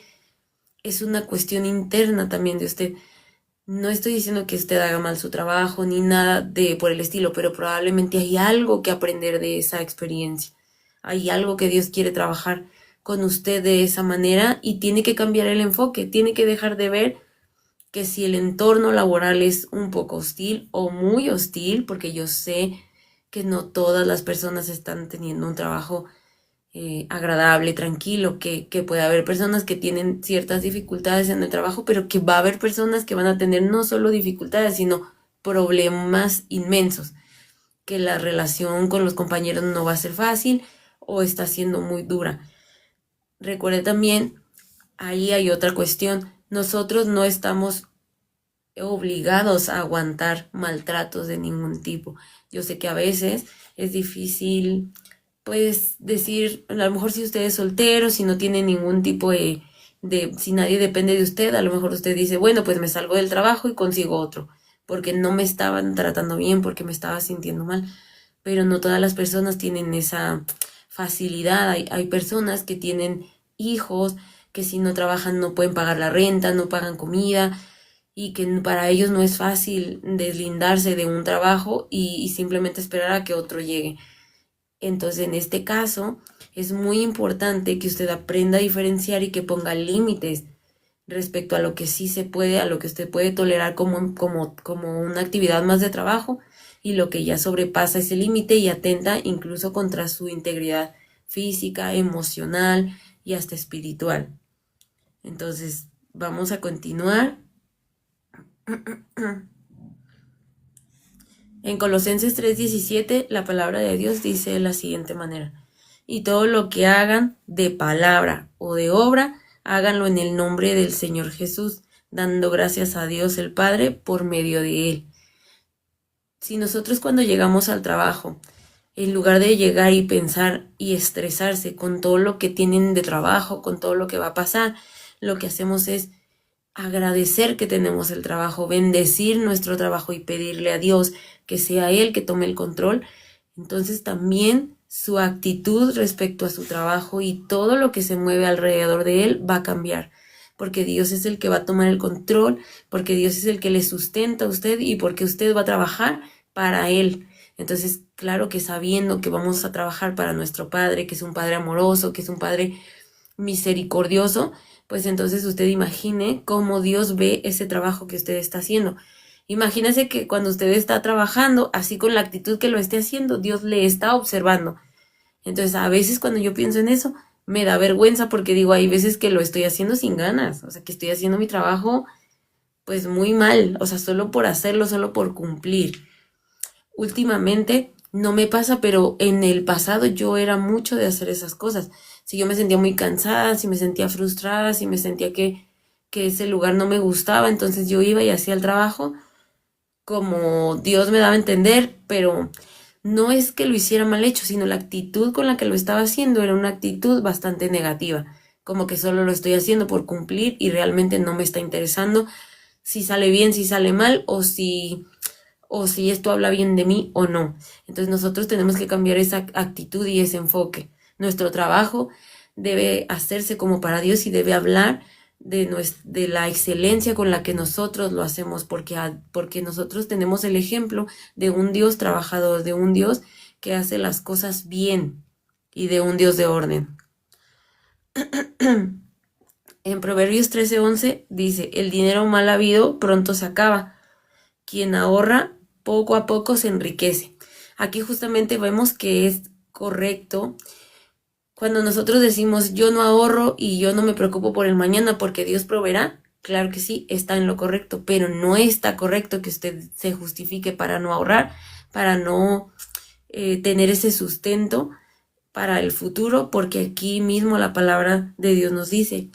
es una cuestión interna también de usted. No estoy diciendo que usted haga mal su trabajo ni nada de por el estilo, pero probablemente hay algo que aprender de esa experiencia. Hay algo que Dios quiere trabajar con usted de esa manera y tiene que cambiar el enfoque, tiene que dejar de ver que si el entorno laboral es un poco hostil o muy hostil, porque yo sé que no todas las personas están teniendo un trabajo agradable, tranquilo, que puede haber personas que tienen ciertas dificultades en el trabajo, pero que va a haber personas que van a tener no solo dificultades, sino problemas inmensos, que la relación con los compañeros no va a ser fácil o está siendo muy dura. Recuerde también, ahí hay otra cuestión, nosotros no estamos obligados a aguantar maltratos de ningún tipo. Yo sé que a veces es difícil, pues, decir, a lo mejor si usted es soltero, si no tiene ningún tipo si nadie depende de usted, a lo mejor usted dice, bueno, pues me salgo del trabajo y consigo otro, porque no me estaban tratando bien, porque me estaba sintiendo mal. Pero no todas las personas tienen esa facilidad. Hay personas que tienen hijos, que si no trabajan no pueden pagar la renta, no pagan comida, y que para ellos no es fácil deslindarse de un trabajo y simplemente esperar a que otro llegue. Entonces, en este caso, es muy importante que usted aprenda a diferenciar y que ponga límites respecto a lo que sí se puede, a lo que usted puede tolerar como una actividad más de trabajo y lo que ya sobrepasa ese límite y atenta incluso contra su integridad física, emocional y hasta espiritual. Entonces, vamos a continuar. En Colosenses 3:17, la palabra de Dios dice de la siguiente manera: y todo lo que hagan de palabra o de obra, háganlo en el nombre del Señor Jesús, dando gracias a Dios el Padre por medio de Él. Si nosotros cuando llegamos al trabajo, en lugar de llegar y pensar y estresarse con todo lo que tienen de trabajo, con todo lo que va a pasar, lo que hacemos es agradecer que tenemos el trabajo, bendecir nuestro trabajo y pedirle a Dios que sea Él que tome el control, entonces también su actitud respecto a su trabajo y todo lo que se mueve alrededor de Él va a cambiar, porque Dios es el que va a tomar el control, porque Dios es el que le sustenta a usted y porque usted va a trabajar para Él. Entonces, claro que sabiendo que vamos a trabajar para nuestro Padre, que es un Padre amoroso, que es un Padre misericordioso, pues entonces usted imagine cómo Dios ve ese trabajo que usted está haciendo. Imagínese que cuando usted está trabajando, así con la actitud que lo esté haciendo, Dios le está observando. Entonces, a veces cuando yo pienso en eso, me da vergüenza porque digo, hay veces que lo estoy haciendo sin ganas, o sea, que estoy haciendo mi trabajo pues muy mal, o sea, solo por hacerlo, solo por cumplir. Últimamente no me pasa, pero en el pasado yo era mucho de hacer esas cosas. Si yo me sentía muy cansada, si me sentía frustrada, si me sentía que ese lugar no me gustaba, entonces yo iba y hacía el trabajo como Dios me daba a entender, pero no es que lo hiciera mal hecho, sino la actitud con la que lo estaba haciendo era una actitud bastante negativa, como que solo lo estoy haciendo por cumplir y realmente no me está interesando si sale bien, si sale mal o si esto habla bien de mí o no. Entonces nosotros tenemos que cambiar esa actitud y ese enfoque. Nuestro trabajo debe hacerse como para Dios y debe hablar de la excelencia con la que nosotros lo hacemos, porque nosotros tenemos el ejemplo de un Dios trabajador, de un Dios que hace las cosas bien y de un Dios de orden. En Proverbios 13:11 dice, el dinero mal habido pronto se acaba. Quien ahorra poco a poco se enriquece. Aquí justamente vemos que es correcto cuando nosotros decimos yo no ahorro y yo no me preocupo por el mañana porque Dios proveerá. Claro que sí, está en lo correcto, pero no está correcto que usted se justifique para no ahorrar, para no tener ese sustento para el futuro, porque aquí mismo la palabra de Dios nos dice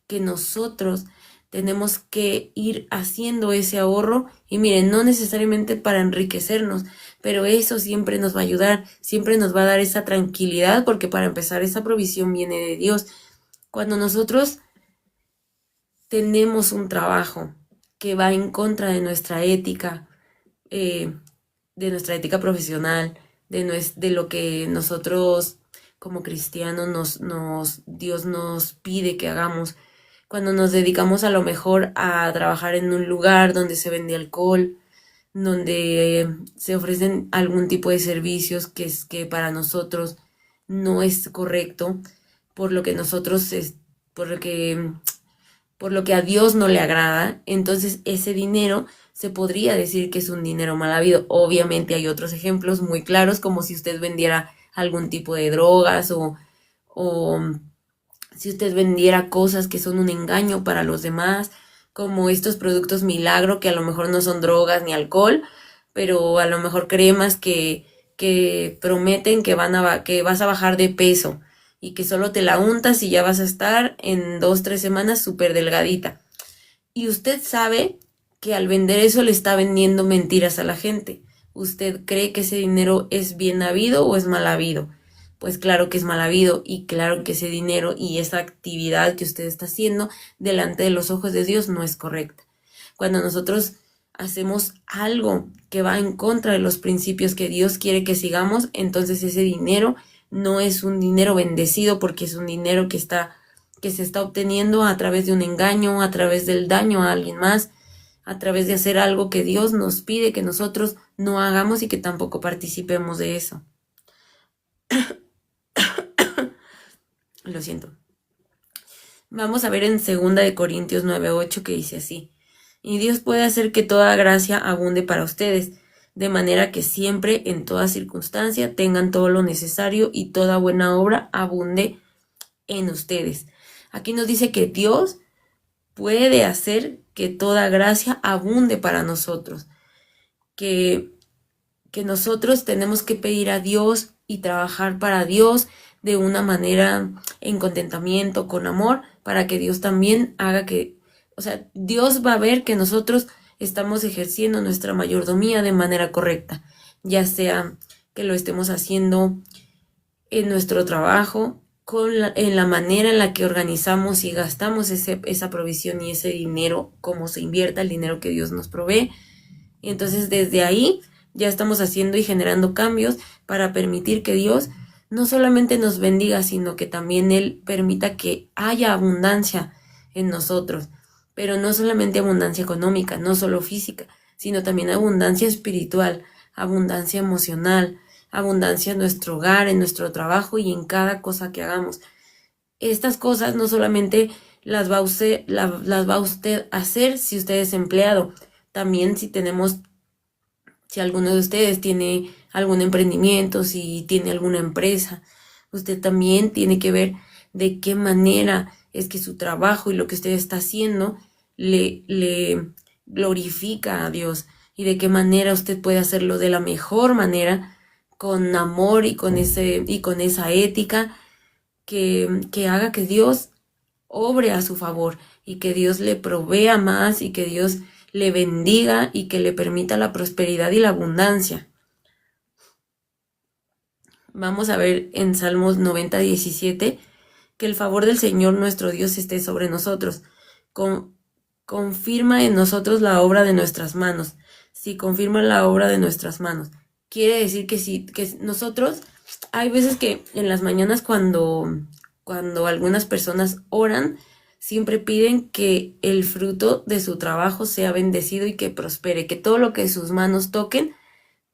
que nosotros tenemos que ir haciendo ese ahorro y miren, no necesariamente para enriquecernos, pero eso siempre nos va a ayudar, siempre nos va a dar esa tranquilidad, porque para empezar esa provisión viene de Dios. Cuando nosotros tenemos un trabajo que va en contra de nuestra ética, de nuestra ética profesional, de lo que nosotros como cristianos Dios nos pide que hagamos, cuando nos dedicamos a lo mejor a trabajar en un lugar donde se vende alcohol, donde se ofrecen algún tipo de servicios que para nosotros no es correcto, por lo que nosotros por lo que por lo que a Dios no le agrada, entonces ese dinero se podría decir que es un dinero mal habido. Obviamente hay otros ejemplos muy claros, como si usted vendiera algún tipo de drogas o si usted vendiera cosas que son un engaño para los demás, como estos productos milagro que a lo mejor no son drogas ni alcohol, pero a lo mejor cremas que prometen que vas a bajar de peso y que solo te la untas y ya vas a estar en 2, 3 semanas súper delgadita. Y usted sabe que al vender eso le está vendiendo mentiras a la gente. ¿Usted cree que ese dinero es bien habido o es mal habido? Pues claro que es mal habido y claro que ese dinero y esa actividad que usted está haciendo delante de los ojos de Dios no es correcta. Cuando nosotros hacemos algo que va en contra de los principios que Dios quiere que sigamos, entonces ese dinero no es un dinero bendecido porque es un dinero que se está obteniendo a través de un engaño, a través del daño a alguien más, a través de hacer algo que Dios nos pide que nosotros no hagamos y que tampoco participemos de eso. Lo siento. Vamos a ver en 2 Corintios 9:8 que dice así: y Dios puede hacer que toda gracia abunde para ustedes, de manera que siempre, en toda circunstancia, tengan todo lo necesario y toda buena obra abunde en ustedes. Aquí nos dice que Dios puede hacer que toda gracia abunde para nosotros, que nosotros tenemos que pedir a Dios y trabajar para Dios de una manera en contentamiento, con amor, para que Dios también haga que, o sea, Dios va a ver que nosotros estamos ejerciendo nuestra mayordomía de manera correcta, ya sea que lo estemos haciendo en nuestro trabajo, en la manera en la que organizamos y gastamos esa provisión y ese dinero, cómo se invierta el dinero que Dios nos provee. Y entonces desde ahí ya estamos haciendo y generando cambios para permitir que Dios no solamente nos bendiga, sino que también Él permita que haya abundancia en nosotros, pero no solamente abundancia económica, no solo física, sino también abundancia espiritual, abundancia emocional, abundancia en nuestro hogar, en nuestro trabajo y en cada cosa que hagamos. Estas cosas no solamente las va a usted hacer si usted es empleado, también si alguno de ustedes tiene algún emprendimiento, si tiene alguna empresa, usted también tiene que ver de qué manera es que su trabajo y lo que usted está haciendo le glorifica a Dios y de qué manera usted puede hacerlo de la mejor manera, con amor y con esa ética que haga que Dios obre a su favor y que Dios le provea más y que Dios le bendiga y que le permita la prosperidad y la abundancia. Vamos a ver en Salmos 90:17 que el favor del Señor nuestro Dios esté sobre nosotros. Confirma en nosotros la obra de nuestras manos. Si confirma la obra de nuestras manos, quiere decir que nosotros, hay veces que en las mañanas cuando algunas personas oran, siempre piden que el fruto de su trabajo sea bendecido y que prospere, que todo lo que sus manos toquen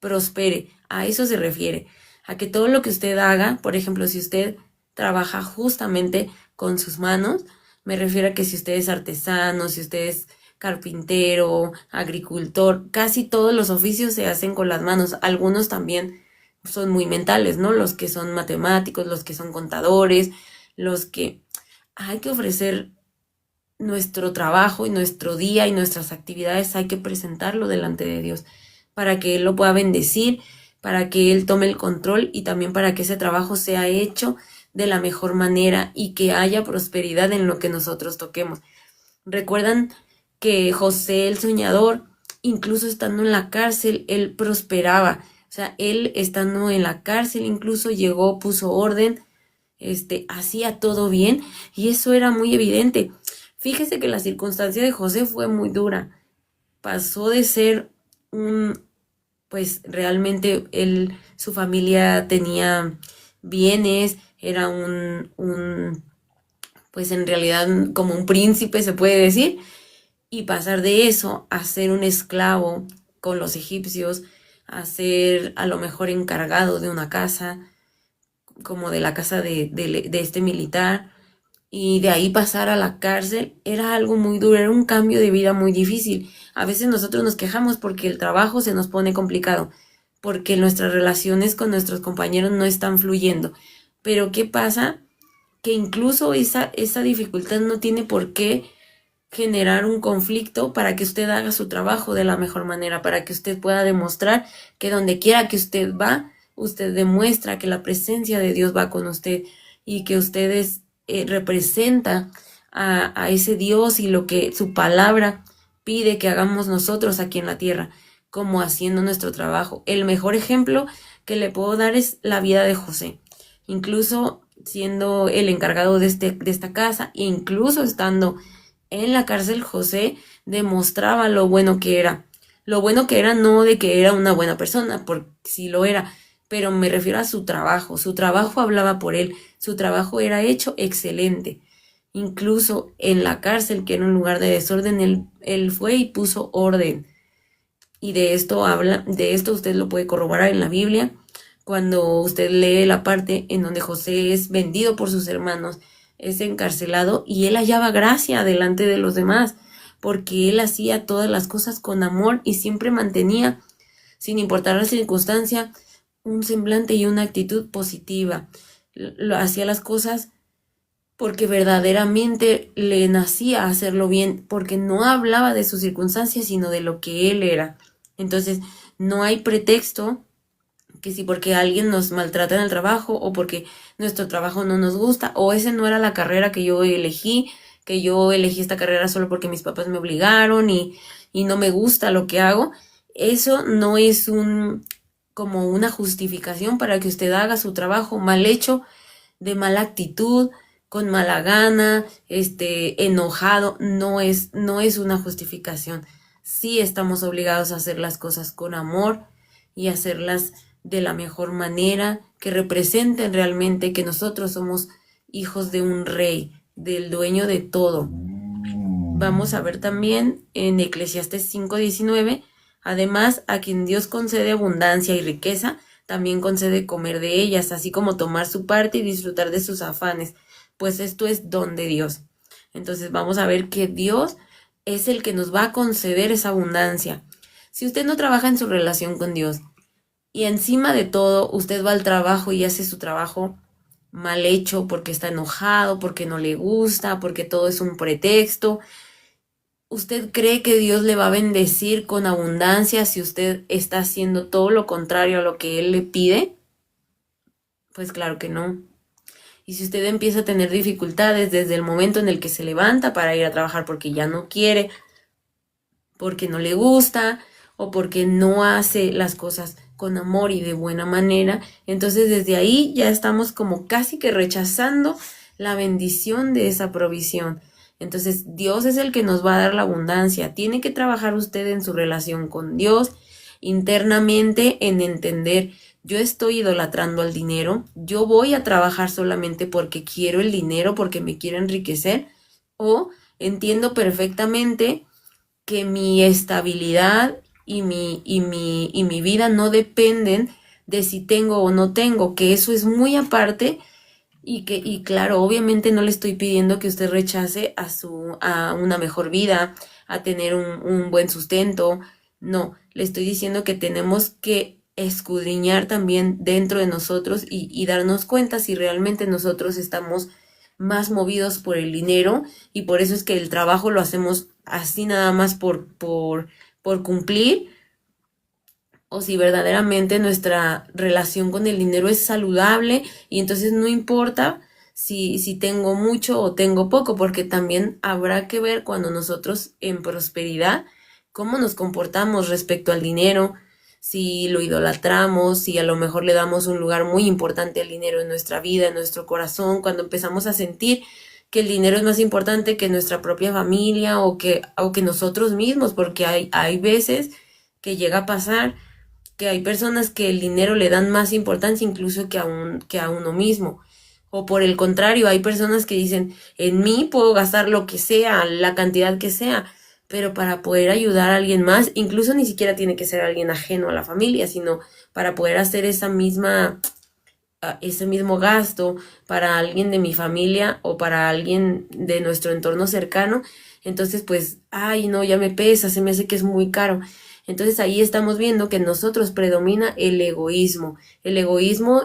prospere. A eso se refiere, a que todo lo que usted haga, por ejemplo, si usted trabaja justamente con sus manos, me refiero a que si usted es artesano, si usted es carpintero, agricultor, casi todos los oficios se hacen con las manos. Algunos también son muy mentales, ¿no? Los que son matemáticos, los que son contadores, los que hay que ofrecer nuestro trabajo y nuestro día y nuestras actividades, hay que presentarlo delante de Dios para que Él lo pueda bendecir, para que Él tome el control y también para que ese trabajo sea hecho de la mejor manera y que haya prosperidad en lo que nosotros toquemos. Recuerdan que José el soñador, incluso estando en la cárcel, él prosperaba. O sea, él estando en la cárcel incluso llegó, puso orden, hacía todo bien y eso era muy evidente. Fíjese que la circunstancia de José fue muy dura. Pasó de ser pues realmente su familia tenía bienes, era un pues en realidad como un príncipe se puede decir, y pasar de eso a ser un esclavo con los egipcios, a ser a lo mejor encargado de una casa, como de la casa de este militar, y de ahí pasar a la cárcel, era algo muy duro, era un cambio de vida muy difícil. A veces nosotros nos quejamos porque el trabajo se nos pone complicado, porque nuestras relaciones con nuestros compañeros no están fluyendo. Pero ¿qué pasa? Que incluso esa dificultad no tiene por qué generar un conflicto para que usted haga su trabajo de la mejor manera, para que usted pueda demostrar que donde quiera que usted va, usted demuestra que la presencia de Dios va con usted y que usted representa a ese Dios y lo que su palabra pide que hagamos nosotros aquí en la tierra, como haciendo nuestro trabajo. El mejor ejemplo que le puedo dar es la vida de José. Incluso siendo el encargado de esta casa, e incluso estando en la cárcel, José demostraba lo bueno que era. Lo bueno que era no de que era una buena persona, porque sí lo era, pero me refiero a su trabajo. Su trabajo hablaba por él, su trabajo era hecho excelente. Incluso en la cárcel, que era un lugar de desorden, él fue y puso orden. Y de esto usted lo puede corroborar en la Biblia, cuando usted lee la parte en donde José es vendido por sus hermanos, es encarcelado y él hallaba gracia delante de los demás, porque él hacía todas las cosas con amor y siempre mantenía, sin importar la circunstancia, un semblante y una actitud positiva. Hacía las cosas porque verdaderamente le nacía hacerlo bien, porque no hablaba de sus circunstancias, sino de lo que él era. Entonces, no hay pretexto que si porque alguien nos maltrata en el trabajo o porque nuestro trabajo no nos gusta o ese no era la carrera que yo elegí esta carrera solo porque mis papás me obligaron y no me gusta lo que hago. Eso no es como una justificación para que usted haga su trabajo mal hecho, de mala actitud, con mala gana, enojado. No es una justificación. Sí estamos obligados a hacer las cosas con amor y hacerlas de la mejor manera, que representen realmente que nosotros somos hijos de un rey, del dueño de todo. Vamos a ver también en Eclesiastés 5:19, además a quien Dios concede abundancia y riqueza, también concede comer de ellas, así como tomar su parte y disfrutar de sus afanes, pues esto es don de Dios. Entonces vamos a ver que Dios es el que nos va a conceder esa abundancia. Si usted no trabaja en su relación con Dios, y encima de todo, usted va al trabajo y hace su trabajo mal hecho porque está enojado, porque no le gusta, porque todo es un pretexto. ¿Usted cree que Dios le va a bendecir con abundancia si usted está haciendo todo lo contrario a lo que Él le pide? Pues claro que no. Y si usted empieza a tener dificultades desde el momento en el que se levanta para ir a trabajar porque ya no quiere, porque no le gusta o porque no hace las cosas con amor y de buena manera, entonces desde ahí ya estamos como casi que rechazando la bendición de esa provisión. Entonces Dios es el que nos va a dar la abundancia. Tiene que trabajar usted en su relación con Dios internamente, en entender: yo estoy idolatrando al dinero, yo voy a trabajar solamente porque quiero el dinero, porque me quiero enriquecer, o entiendo perfectamente que mi estabilidad y mi vida no dependen de si tengo o no tengo, que eso es muy aparte y claro, obviamente no le estoy pidiendo que usted rechace a una mejor vida, a tener un buen sustento. No, le estoy diciendo que tenemos que escudriñar también dentro de nosotros y darnos cuenta si realmente nosotros estamos más movidos por el dinero, y por eso es que el trabajo lo hacemos así nada más por cumplir, o si verdaderamente nuestra relación con el dinero es saludable y entonces no importa si tengo mucho o tengo poco, porque también habrá que ver cuando nosotros en prosperidad cómo nos comportamos respecto al dinero, si lo idolatramos, si a lo mejor le damos un lugar muy importante al dinero en nuestra vida, en nuestro corazón, cuando empezamos a sentir que el dinero es más importante que nuestra propia familia o que nosotros mismos, porque hay veces que llega a pasar que hay personas que el dinero le dan más importancia incluso que a uno mismo. O por el contrario, hay personas que dicen, en mí puedo gastar lo que sea, la cantidad que sea, pero para poder ayudar a alguien más, incluso ni siquiera tiene que ser alguien ajeno a la familia, sino para poder hacer ese mismo gasto para alguien de mi familia o para alguien de nuestro entorno cercano, entonces pues, ay no, ya me pesa, se me hace que es muy caro. Entonces ahí estamos viendo que en nosotros predomina el egoísmo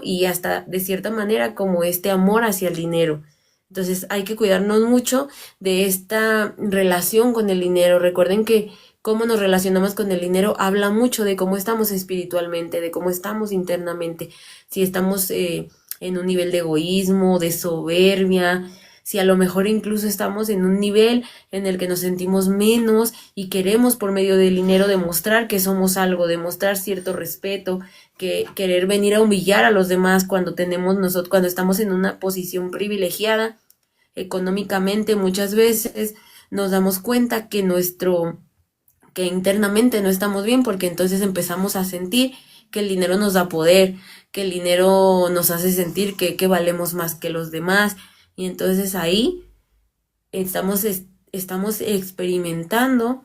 y hasta de cierta manera como este amor hacia el dinero. Entonces hay que cuidarnos mucho de esta relación con el dinero. Recuerden que cómo nos relacionamos con el dinero habla mucho de cómo estamos espiritualmente, de cómo estamos internamente, si estamos en un nivel de egoísmo, de soberbia, si a lo mejor incluso estamos en un nivel en el que nos sentimos menos y queremos por medio del dinero demostrar que somos algo, demostrar cierto respeto, que querer venir a humillar a los demás cuando estamos en una posición privilegiada económicamente, muchas veces nos damos cuenta que internamente no estamos bien, porque entonces empezamos a sentir que el dinero nos da poder, que el dinero nos hace sentir que valemos más que los demás, y entonces ahí estamos experimentando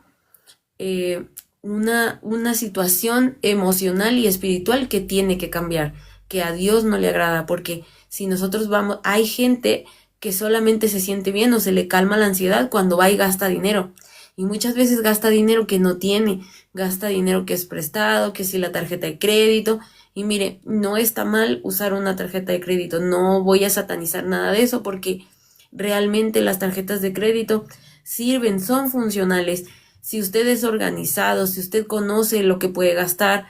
eh, una situación emocional y espiritual que tiene que cambiar, que a Dios no le agrada, porque si nosotros vamos, hay gente que solamente se siente bien o se le calma la ansiedad cuando va y gasta dinero. Y muchas veces gasta dinero que no tiene, gasta dinero que es prestado, que si la tarjeta de crédito. Y mire, no está mal usar una tarjeta de crédito, no voy a satanizar nada de eso porque realmente las tarjetas de crédito sirven, son funcionales. Si usted es organizado, si usted conoce lo que puede gastar,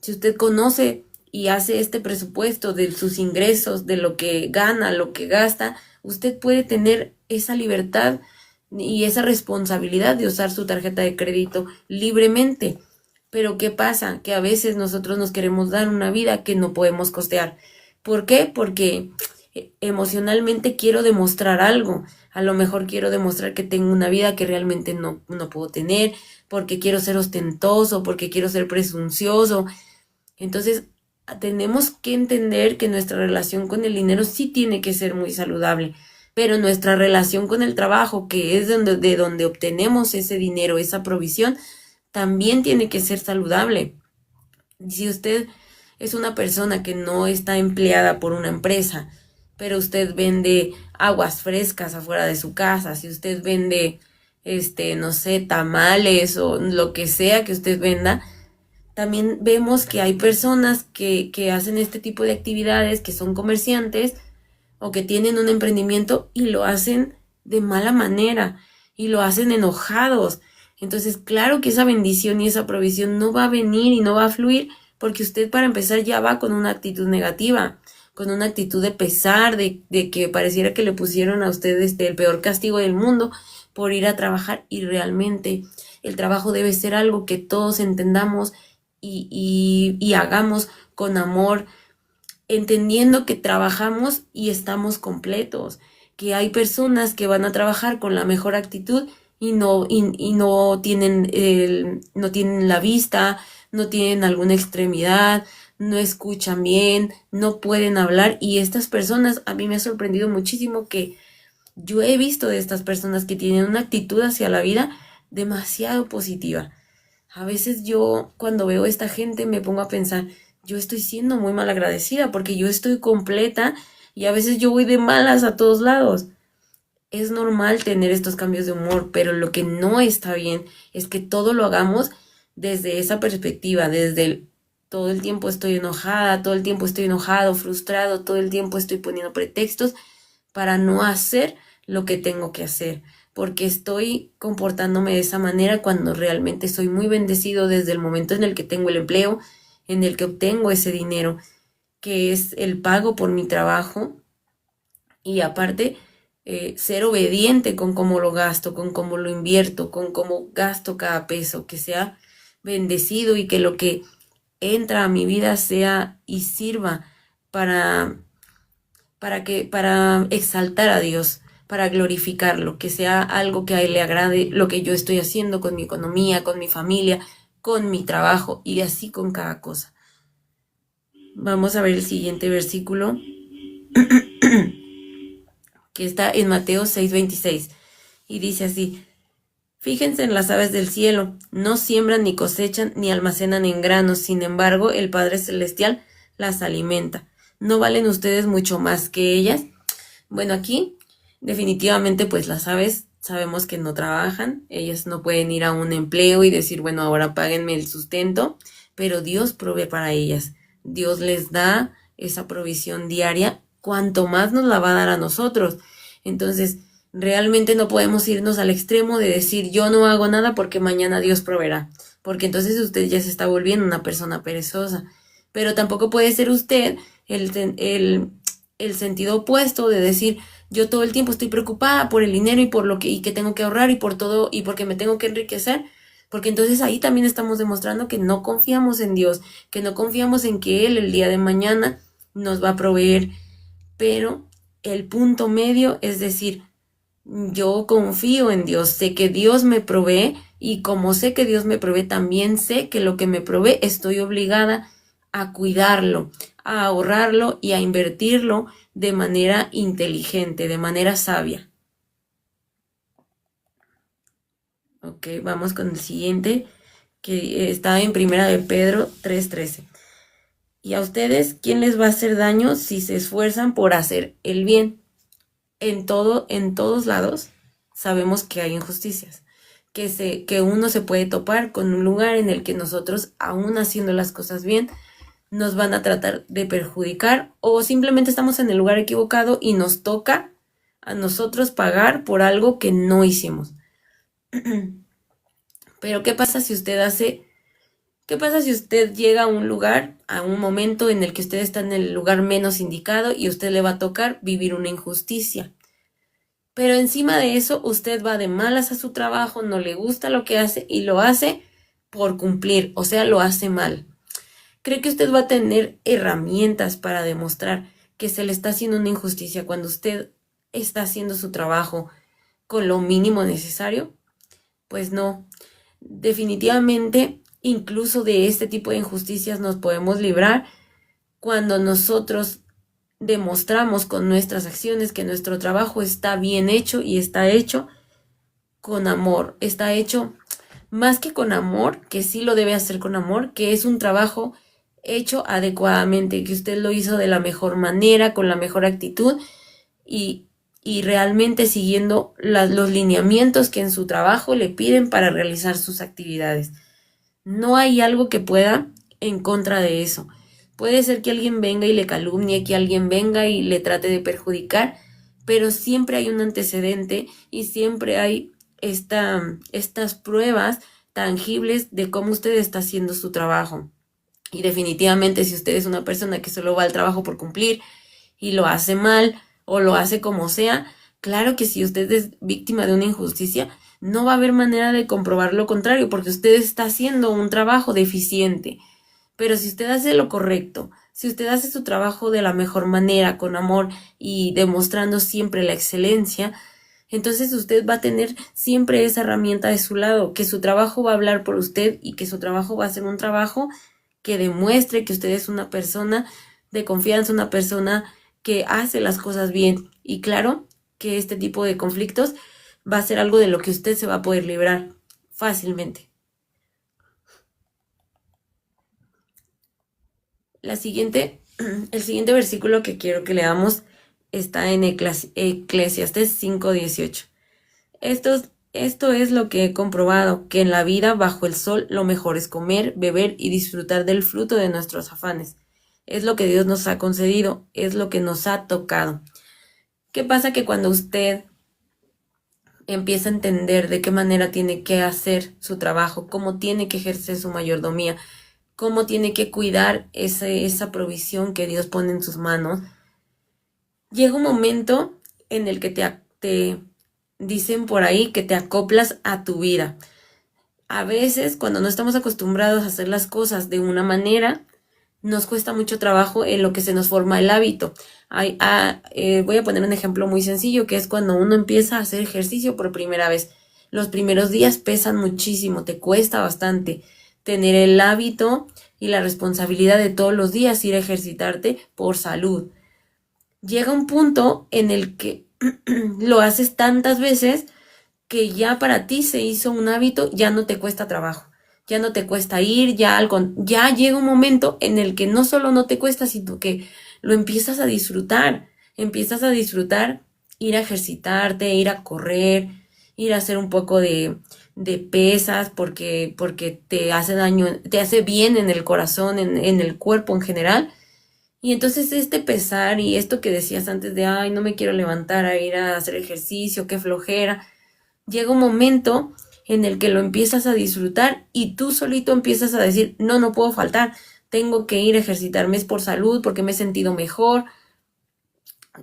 si usted conoce y hace este presupuesto de sus ingresos, de lo que gana, lo que gasta, usted puede tener esa libertad y esa responsabilidad de usar su tarjeta de crédito libremente. Pero ¿qué pasa? Que a veces nosotros nos queremos dar una vida que no podemos costear. ¿Por qué? Porque emocionalmente quiero demostrar algo. A lo mejor quiero demostrar que tengo una vida que realmente no puedo tener, porque quiero ser ostentoso, porque quiero ser presuncioso. Entonces, tenemos que entender que nuestra relación con el dinero sí tiene que ser muy saludable, pero nuestra relación con el trabajo, que es de donde obtenemos ese dinero, esa provisión, también tiene que ser saludable. Si usted es una persona que no está empleada por una empresa, pero usted vende aguas frescas afuera de su casa, si usted vende, no sé, tamales o lo que sea que usted venda, también vemos que hay personas que hacen este tipo de actividades, que son comerciantes o que tienen un emprendimiento y lo hacen de mala manera y lo hacen enojados. Entonces, claro que esa bendición y esa provisión no va a venir y no va a fluir porque usted para empezar ya va con una actitud negativa, con una actitud de pesar, de que pareciera que le pusieron a usted el peor castigo del mundo por ir a trabajar, y realmente el trabajo debe ser algo que todos entendamos y hagamos con amor, entendiendo que trabajamos y estamos completos, que hay personas que van a trabajar con la mejor actitud y no tienen la vista, no tienen alguna extremidad, no escuchan bien, no pueden hablar, y estas personas, a mí me ha sorprendido muchísimo que yo he visto de estas personas que tienen una actitud hacia la vida demasiado positiva. A veces yo cuando veo a esta gente me pongo a pensar, yo estoy siendo muy mal agradecida porque yo estoy completa y a veces yo voy de malas a todos lados. Es normal tener estos cambios de humor, pero lo que no está bien es que todo lo hagamos desde esa perspectiva, todo el tiempo estoy enojada, todo el tiempo estoy enojado, frustrado, todo el tiempo estoy poniendo pretextos para no hacer lo que tengo que hacer, porque estoy comportándome de esa manera cuando realmente soy muy bendecido desde el momento en el que tengo el empleo, en el que obtengo ese dinero, que es el pago por mi trabajo, y aparte ser obediente con cómo lo gasto, con cómo lo invierto, con cómo gasto cada peso, que sea bendecido y que lo que entra a mi vida sea y sirva para, para exaltar a Dios, para glorificarlo, que sea algo que a Él le agrade lo que yo estoy haciendo con mi economía, con mi familia, con mi trabajo y así con cada cosa. Vamos a ver el siguiente versículo. que está en Mateo 6:26. Y dice así: fíjense en las aves del cielo, no siembran ni cosechan ni almacenan en granos, sin embargo el Padre Celestial las alimenta. ¿No valen ustedes mucho más que ellas? Bueno, aquí definitivamente pues las aves sabemos que no trabajan, ellas no pueden ir a un empleo y decir, bueno, ahora páguenme el sustento, pero Dios provee para ellas. Dios les da esa provisión diaria, cuanto más nos la va a dar a nosotros. Entonces, realmente no podemos irnos al extremo de decir, yo no hago nada porque mañana Dios proveerá, porque entonces usted ya se está volviendo una persona perezosa. Pero tampoco puede ser usted el sentido opuesto de decir, yo todo el tiempo estoy preocupada por el dinero y por lo que tengo que ahorrar y por todo y porque me tengo que enriquecer, porque entonces ahí también estamos demostrando que no confiamos en Dios, que no confiamos en que Él el día de mañana nos va a proveer. Pero el punto medio es decir, yo confío en Dios, sé que Dios me provee y como sé que Dios me provee, también sé que lo que me provee estoy obligada a cuidarlo, a ahorrarlo y a invertirlo de manera inteligente, de manera sabia. Ok, vamos con el siguiente, que está en Primera de Pedro 3:13. Y a ustedes, ¿quién les va a hacer daño si se esfuerzan por hacer el bien? En todos lados sabemos que hay injusticias, que uno se puede topar con un lugar en el que nosotros, aún haciendo las cosas bien, nos van a tratar de perjudicar o simplemente estamos en el lugar equivocado y nos toca a nosotros pagar por algo que no hicimos. Pero ¿qué pasa si usted llega a un lugar, a un momento en el que usted está en el lugar menos indicado y a usted le va a tocar vivir una injusticia? Pero encima de eso, usted va de malas a su trabajo, no le gusta lo que hace y lo hace por cumplir, o sea, lo hace mal. ¿Cree que usted va a tener herramientas para demostrar que se le está haciendo una injusticia cuando usted está haciendo su trabajo con lo mínimo necesario? Pues no. Definitivamente, incluso de este tipo de injusticias nos podemos librar cuando nosotros demostramos con nuestras acciones que nuestro trabajo está bien hecho y está hecho con amor, está hecho más que con amor, que sí lo debe hacer con amor, que es un trabajo hecho adecuadamente, que usted lo hizo de la mejor manera, con la mejor actitud y realmente siguiendo los lineamientos que en su trabajo le piden para realizar sus actividades. No hay algo que pueda en contra de eso. Puede ser que alguien venga y le calumnie, que alguien venga y le trate de perjudicar, pero siempre hay un antecedente y siempre hay estas pruebas tangibles de cómo usted está haciendo su trabajo. Y definitivamente si usted es una persona que solo va al trabajo por cumplir y lo hace mal o lo hace como sea, claro que si usted es víctima de una injusticia, no va a haber manera de comprobar lo contrario porque usted está haciendo un trabajo deficiente. Pero si usted hace lo correcto, si usted hace su trabajo de la mejor manera, con amor y demostrando siempre la excelencia, entonces usted va a tener siempre esa herramienta de su lado, que su trabajo va a hablar por usted y que su trabajo va a ser un trabajo que demuestre que usted es una persona de confianza, una persona que hace las cosas bien. Y claro que este tipo de conflictos va a ser algo de lo que usted se va a poder librar fácilmente. El siguiente versículo que quiero que leamos está en Eclesiastés 5:18. Esto es lo que he comprobado, que en la vida bajo el sol lo mejor es comer, beber y disfrutar del fruto de nuestros afanes. Es lo que Dios nos ha concedido, es lo que nos ha tocado. ¿Qué pasa? Que cuando usted empieza a entender de qué manera tiene que hacer su trabajo, cómo tiene que ejercer su mayordomía, cómo tiene que cuidar esa provisión que Dios pone en sus manos, llega un momento en el que te dicen por ahí que te acoplas a tu vida. A veces, cuando no estamos acostumbrados a hacer las cosas de una manera, nos cuesta mucho trabajo en lo que se nos forma el hábito. Voy a poner un ejemplo muy sencillo, que es cuando uno empieza a hacer ejercicio por primera vez. Los primeros días pesan muchísimo, te cuesta bastante tener el hábito y la responsabilidad de todos los días ir a ejercitarte por salud. Llega un punto en el que lo haces tantas veces que ya para ti se hizo un hábito, ya no te cuesta trabajo, ya no te cuesta ir, ya llega un momento en el que no solo no te cuesta, sino que lo empiezas a disfrutar ir a ejercitarte, ir a correr, ir a hacer un poco de pesas porque te hace daño, te hace bien en el corazón, en el cuerpo en general. Y entonces este pesar y esto que decías antes de, ay, no me quiero levantar a ir a hacer ejercicio, qué flojera, llega un momento en el que lo empiezas a disfrutar y tú solito empiezas a decir, no, no puedo faltar, tengo que ir a ejercitarme, es por salud, porque me he sentido mejor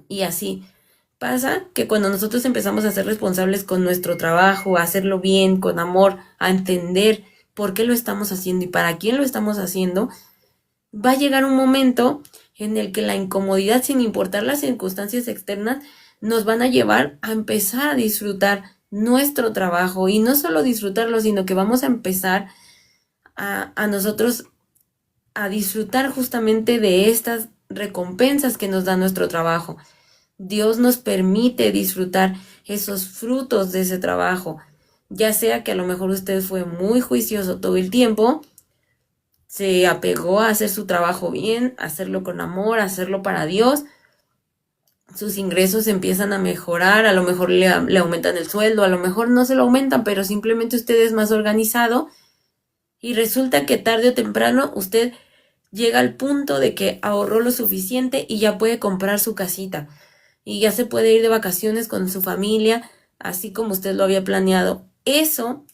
y así. Pasa que cuando nosotros empezamos a ser responsables con nuestro trabajo, a hacerlo bien, con amor, a entender por qué lo estamos haciendo y para quién lo estamos haciendo, va a llegar un momento en el que la incomodidad, sin importar las circunstancias externas, nos van a llevar a empezar a disfrutar nuestro trabajo y no solo disfrutarlo, sino que vamos a empezar a nosotros a disfrutar justamente de estas recompensas que nos da nuestro trabajo. Dios nos permite disfrutar esos frutos de ese trabajo, ya sea que a lo mejor usted fue muy juicioso todo el tiempo, se apegó a hacer su trabajo bien, a hacerlo con amor, a hacerlo para Dios, sus ingresos empiezan a mejorar, a lo mejor le aumentan el sueldo, a lo mejor no se lo aumentan, pero simplemente usted es más organizado y resulta que tarde o temprano usted llega al punto de que ahorró lo suficiente y ya puede comprar su casita y ya se puede ir de vacaciones con su familia, así como usted lo había planeado. Eso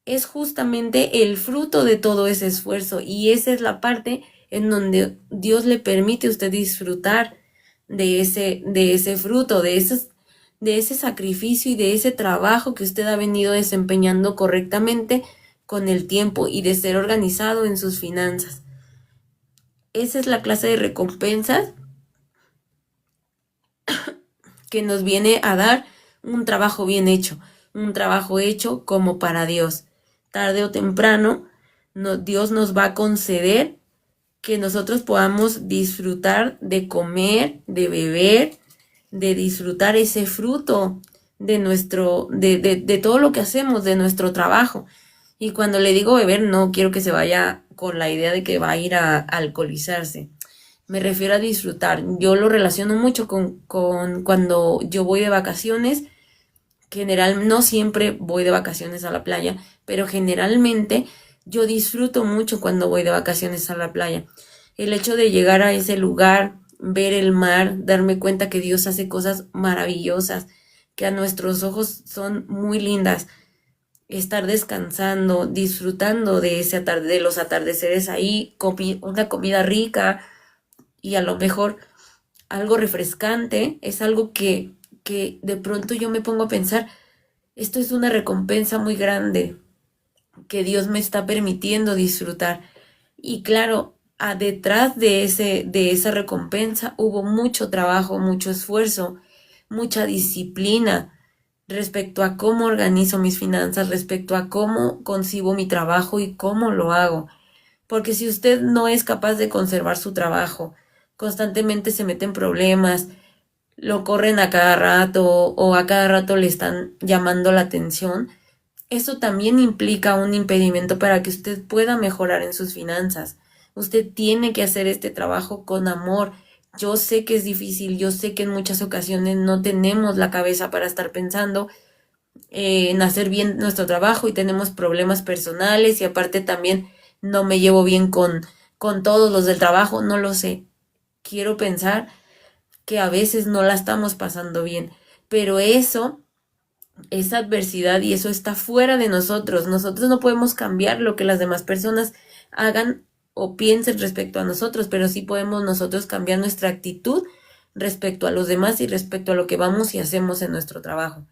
es justamente el fruto de todo ese esfuerzo y esa es la parte en donde Dios le permite a usted disfrutar de ese fruto, de ese sacrificio y de ese trabajo que usted ha venido desempeñando correctamente con el tiempo y de ser organizado en sus finanzas. Esa es la clase de recompensas que nos viene a dar un trabajo bien hecho, un trabajo hecho como para Dios. Tarde o temprano, Dios nos va a conceder que nosotros podamos disfrutar de comer, de beber, de disfrutar ese fruto de todo lo que hacemos, de nuestro trabajo. Y cuando le digo beber, no quiero que se vaya con la idea de que va a ir a alcoholizarse. Me refiero a disfrutar. Yo lo relaciono mucho con cuando yo voy de vacaciones. No siempre voy de vacaciones a la playa, pero generalmente yo disfruto mucho cuando voy de vacaciones a la playa. El hecho de llegar a ese lugar, ver el mar, darme cuenta que Dios hace cosas maravillosas, que a nuestros ojos son muy lindas. Estar descansando, disfrutando de los atardeceres ahí, una comida rica y a lo mejor algo refrescante, es algo que de pronto yo me pongo a pensar, esto es una recompensa muy grande que Dios me está permitiendo disfrutar. Y claro, detrás de esa recompensa hubo mucho trabajo, mucho esfuerzo, mucha disciplina respecto a cómo organizo mis finanzas, respecto a cómo concibo mi trabajo y cómo lo hago. Porque si usted no es capaz de conservar su trabajo, constantemente se mete en problemas, lo corren a cada rato o a cada rato le están llamando la atención, eso también implica un impedimento para que usted pueda mejorar en sus finanzas. Usted tiene que hacer este trabajo con amor. Yo sé que es difícil, yo sé que en muchas ocasiones no tenemos la cabeza para estar pensando en hacer bien nuestro trabajo y tenemos problemas personales y aparte también no me llevo bien con todos los del trabajo, no lo sé. Quiero pensar que a veces no la estamos pasando bien, pero esa adversidad y eso está fuera de nosotros. Nosotros no podemos cambiar lo que las demás personas hagan o piensen respecto a nosotros, pero sí podemos nosotros cambiar nuestra actitud respecto a los demás y respecto a lo que vamos y hacemos en nuestro trabajo.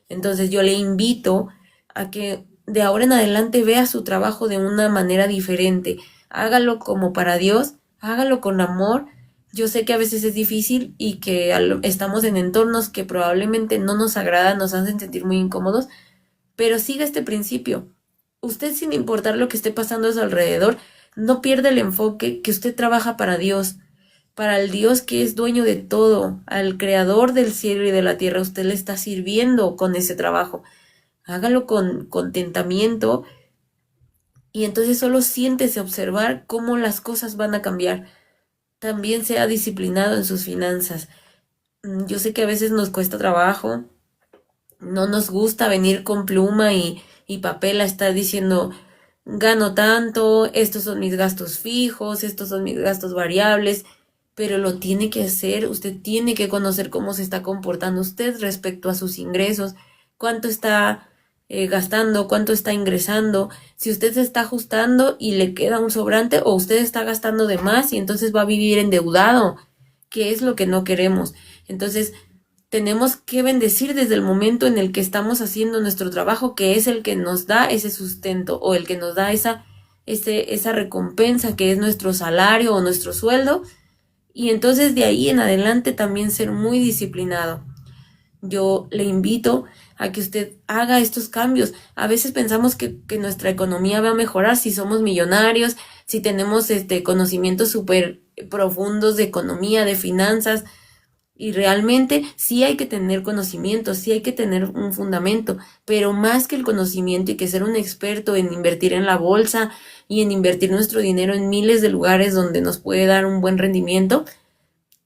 Entonces yo le invito a que de ahora en adelante vea su trabajo de una manera diferente. Hágalo como para Dios, hágalo con amor. Yo sé que a veces es difícil y que estamos en entornos que probablemente no nos agradan, nos hacen sentir muy incómodos, pero siga este principio. Usted, sin importar lo que esté pasando a su alrededor, no pierda el enfoque que usted trabaja para Dios. Para el Dios que es dueño de todo, al creador del cielo y de la tierra, usted le está sirviendo con ese trabajo. Hágalo con contentamiento y entonces solo siéntese a observar cómo las cosas van a cambiar. También sea disciplinado en sus finanzas. Yo sé que a veces nos cuesta trabajo, no nos gusta venir con pluma y papel a estar diciendo, gano tanto, estos son mis gastos fijos, estos son mis gastos variables, pero lo tiene que hacer, usted tiene que conocer cómo se está comportando usted respecto a sus ingresos, cuánto está gastando, cuánto está ingresando, si usted se está ajustando y le queda un sobrante o usted está gastando de más y entonces va a vivir endeudado, que es lo que no queremos. Entonces, tenemos que bendecir desde el momento en el que estamos haciendo nuestro trabajo, que es el que nos da ese sustento o el que nos da esa recompensa que es nuestro salario o nuestro sueldo. Y entonces de ahí en adelante también ser muy disciplinado. Yo le invito a que usted haga estos cambios. A veces pensamos que nuestra economía va a mejorar si somos millonarios, si tenemos conocimientos súper profundos de economía, de finanzas. Y realmente sí hay que tener conocimiento, sí hay que tener un fundamento, pero más que el conocimiento y que ser un experto en invertir en la bolsa y en invertir nuestro dinero en miles de lugares donde nos puede dar un buen rendimiento,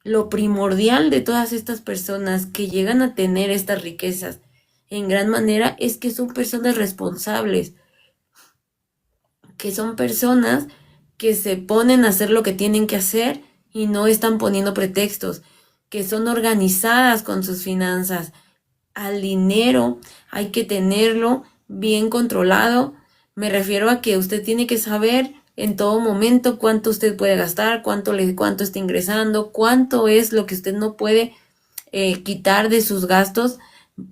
lo primordial de todas estas personas que llegan a tener estas riquezas en gran manera es que son personas responsables, que son personas que se ponen a hacer lo que tienen que hacer y no están poniendo pretextos, que son organizadas con sus finanzas. Al dinero hay que tenerlo bien controlado. Me refiero a que usted tiene que saber en todo momento cuánto usted puede gastar, cuánto está ingresando, cuánto es lo que usted no puede quitar de sus gastos,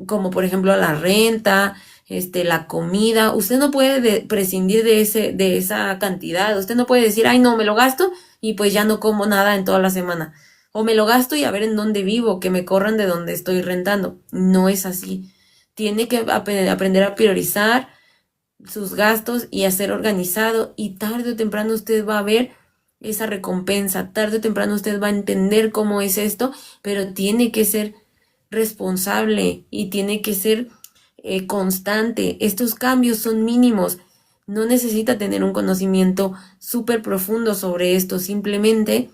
como por ejemplo la renta, la comida. Usted no puede prescindir de esa cantidad. Usted no puede decir, ay no, me lo gasto y pues ya no como nada en toda la semana. O me lo gasto y a ver en dónde vivo, que me corran de donde estoy rentando. No es así. Tiene que aprender a priorizar sus gastos y a ser organizado, y tarde o temprano usted va a ver esa recompensa. Tarde o temprano usted va a entender cómo es esto, pero tiene que ser responsable y tiene que ser constante. Estos cambios son mínimos. No necesita tener un conocimiento súper profundo sobre esto. Simplemente,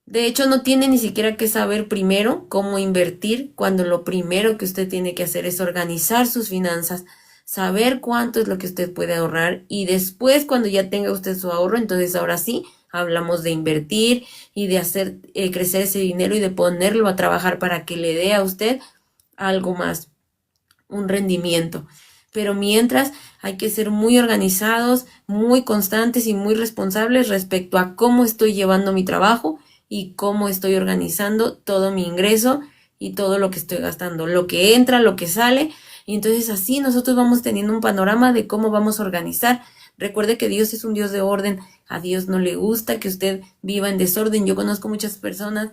de hecho, no tiene ni siquiera que saber primero cómo invertir, cuando lo primero que usted tiene que hacer es organizar sus finanzas, saber cuánto es lo que usted puede ahorrar, y después, cuando ya tenga usted su ahorro, entonces ahora sí hablamos de invertir y de hacer crecer ese dinero y de ponerlo a trabajar para que le dé a usted algo más, un rendimiento. Pero mientras, hay que ser muy organizados, muy constantes y muy responsables respecto a cómo estoy llevando mi trabajo y cómo estoy organizando todo mi ingreso y todo lo que estoy gastando, lo que entra, lo que sale. Y entonces así nosotros vamos teniendo un panorama de cómo vamos a organizar. Recuerde que Dios es un Dios de orden. A Dios no le gusta que usted viva en desorden. Yo conozco muchas personas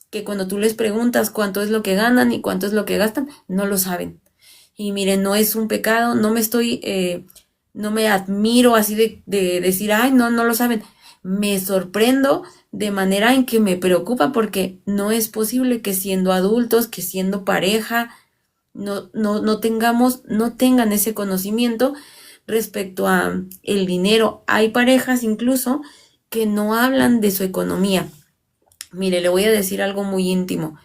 que cuando tú les preguntas cuánto es lo que ganan y cuánto es lo que gastan, no lo saben. Y miren, no es un pecado, no me admiro así de decir, ay, no lo saben. Me sorprendo de manera en que me preocupa, porque no es posible que siendo adultos, que siendo pareja, no tengan ese conocimiento respecto a el dinero. Hay parejas incluso que no hablan de su economía. Mire, le voy a decir algo muy íntimo,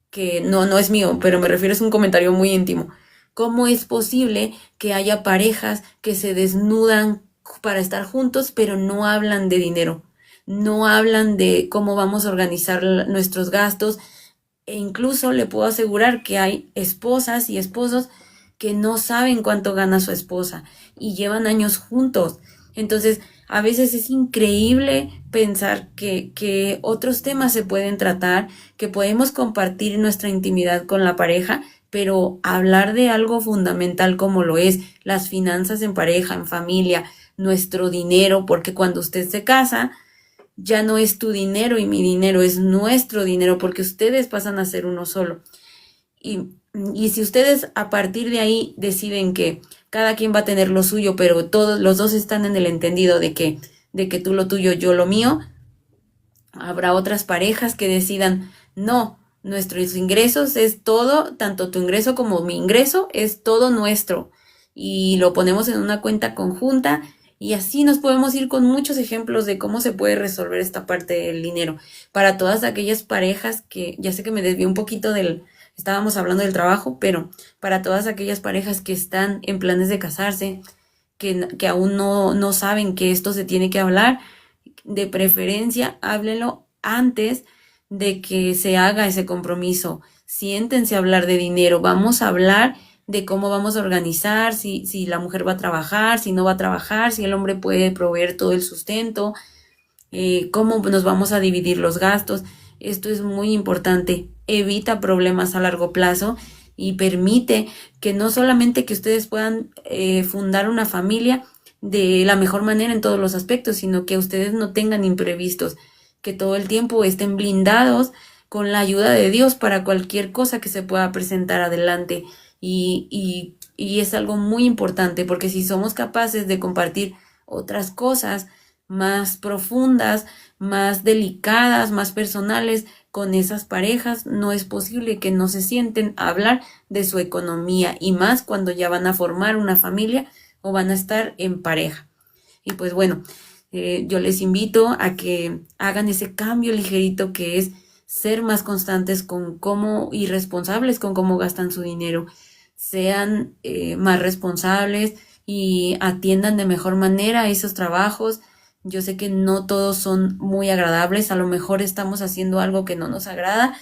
que no es mío, pero me refiero, es un comentario muy íntimo. ¿Cómo es posible que haya parejas que se desnudan para estar juntos, pero no hablan de dinero? No hablan de cómo vamos a organizar nuestros gastos. E incluso le puedo asegurar que hay esposas y esposos que no saben cuánto gana su esposa y llevan años juntos. Entonces, a veces es increíble pensar que otros temas se pueden tratar, que podemos compartir nuestra intimidad con la pareja, pero hablar de algo fundamental como lo es las finanzas en pareja, en familia, nuestro dinero, porque cuando usted se casa, ya no es tu dinero y mi dinero, es nuestro dinero, porque ustedes pasan a ser uno solo. Y si ustedes a partir de ahí deciden que cada quien va a tener lo suyo, pero todos los dos están en el entendido de que tú lo tuyo, yo lo mío, Habrá otras parejas que decidan, no, nuestros ingresos es todo, tanto tu ingreso como mi ingreso es todo nuestro y lo ponemos en una cuenta conjunta y así nos podemos ir con muchos ejemplos de cómo se puede resolver esta parte del dinero. Para todas aquellas parejas que, ya sé que me desvié un poquito estábamos hablando del trabajo, pero para todas aquellas parejas que están en planes de casarse, que aún no saben que esto se tiene que hablar, de preferencia háblenlo antes de que se haga ese compromiso. Siéntense a hablar de dinero, vamos a hablar de cómo vamos a organizar, si la mujer va a trabajar, si no va a trabajar, si el hombre puede proveer todo el sustento, cómo nos vamos a dividir los gastos. Esto es muy importante, evita problemas a largo plazo y permite que no solamente que ustedes puedan fundar una familia de la mejor manera en todos los aspectos, sino que ustedes no tengan imprevistos, que todo el tiempo estén blindados con la ayuda de Dios para cualquier cosa que se pueda presentar adelante. Y es algo muy importante porque si somos capaces de compartir otras cosas más profundas, más delicadas, más personales con esas parejas, no es posible que no se sienten a hablar de su economía y más cuando ya van a formar una familia o van a estar en pareja. Y pues bueno, yo les invito a que hagan ese cambio ligerito que es ser más constantes con cómo y responsables con cómo gastan su dinero. Sean más responsables y atiendan de mejor manera esos trabajos. Yo sé que no todos son muy agradables, a lo mejor estamos haciendo algo que no nos agrada,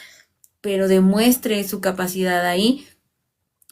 pero demuestre su capacidad ahí.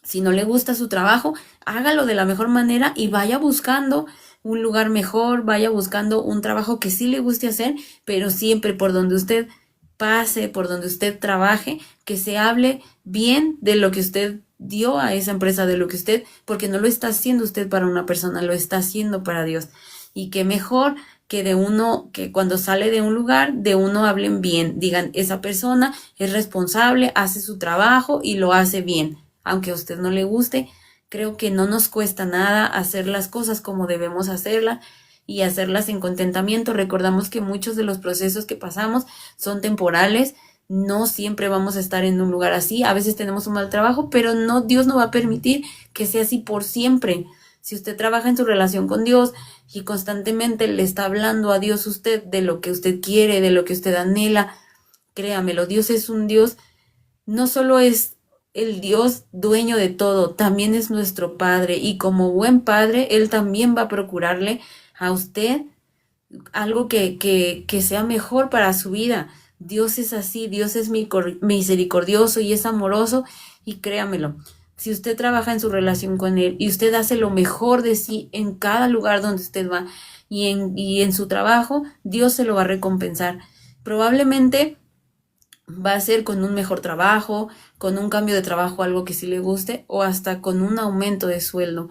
Si no le gusta su trabajo, hágalo de la mejor manera y vaya buscando un lugar mejor, vaya buscando un trabajo que sí le guste hacer, pero siempre por donde usted pase, por donde usted trabaje, que se hable bien de lo que usted dio a esa empresa, de lo que usted, porque no lo está haciendo usted para una persona, lo está haciendo para Dios. Y que mejor que de uno, que cuando sale de un lugar, de uno hablen bien, digan, esa persona es responsable, hace su trabajo y lo hace bien. Aunque a usted no le guste, creo que no nos cuesta nada hacer las cosas como debemos hacerlas y hacerlas en contentamiento. Recordamos que muchos de los procesos que pasamos son temporales, no siempre vamos a estar en un lugar así, a veces tenemos un mal trabajo, pero no, Dios no va a permitir que sea así por siempre. Si usted trabaja en su relación con Dios y constantemente le está hablando a Dios usted de lo que usted quiere, de lo que usted anhela, créamelo, Dios es un Dios, no solo es el Dios dueño de todo, también es nuestro Padre y como buen Padre, Él también va a procurarle a usted algo que sea mejor para su vida. Dios es así, Dios es misericordioso y es amoroso y créamelo, si usted trabaja en su relación con Él y usted hace lo mejor de sí en cada lugar donde usted va y en su trabajo, Dios se lo va a recompensar. Probablemente va a ser con un mejor trabajo, con un cambio de trabajo, algo que sí le guste, o hasta con un aumento de sueldo,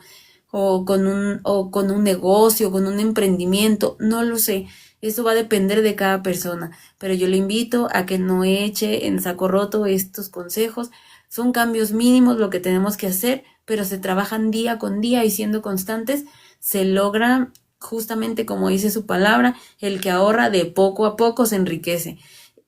o con un negocio, con un emprendimiento, no lo sé. Eso va a depender de cada persona, pero yo le invito a que no eche en saco roto estos consejos. Son cambios mínimos lo que tenemos que hacer, pero se trabajan día con día y siendo constantes se logra justamente como dice su palabra, el que ahorra de poco a poco se enriquece.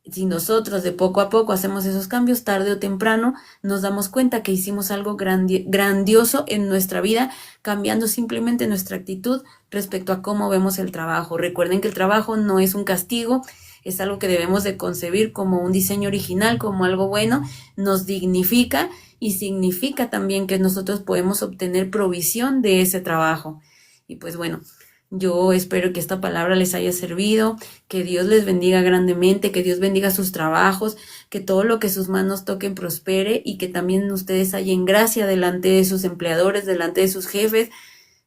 Si nosotros de poco a poco hacemos esos cambios, tarde o temprano nos damos cuenta que hicimos algo grandioso en nuestra vida, cambiando simplemente nuestra actitud respecto a cómo vemos el trabajo. Recuerden que el trabajo no es un castigo, es algo que debemos de concebir como un diseño original, como algo bueno, nos dignifica y significa también que nosotros podemos obtener provisión de ese trabajo. Y pues bueno, yo espero que esta palabra les haya servido, que Dios les bendiga grandemente, que Dios bendiga sus trabajos, que todo lo que sus manos toquen prospere y que también ustedes hallen gracia delante de sus empleadores, delante de sus jefes,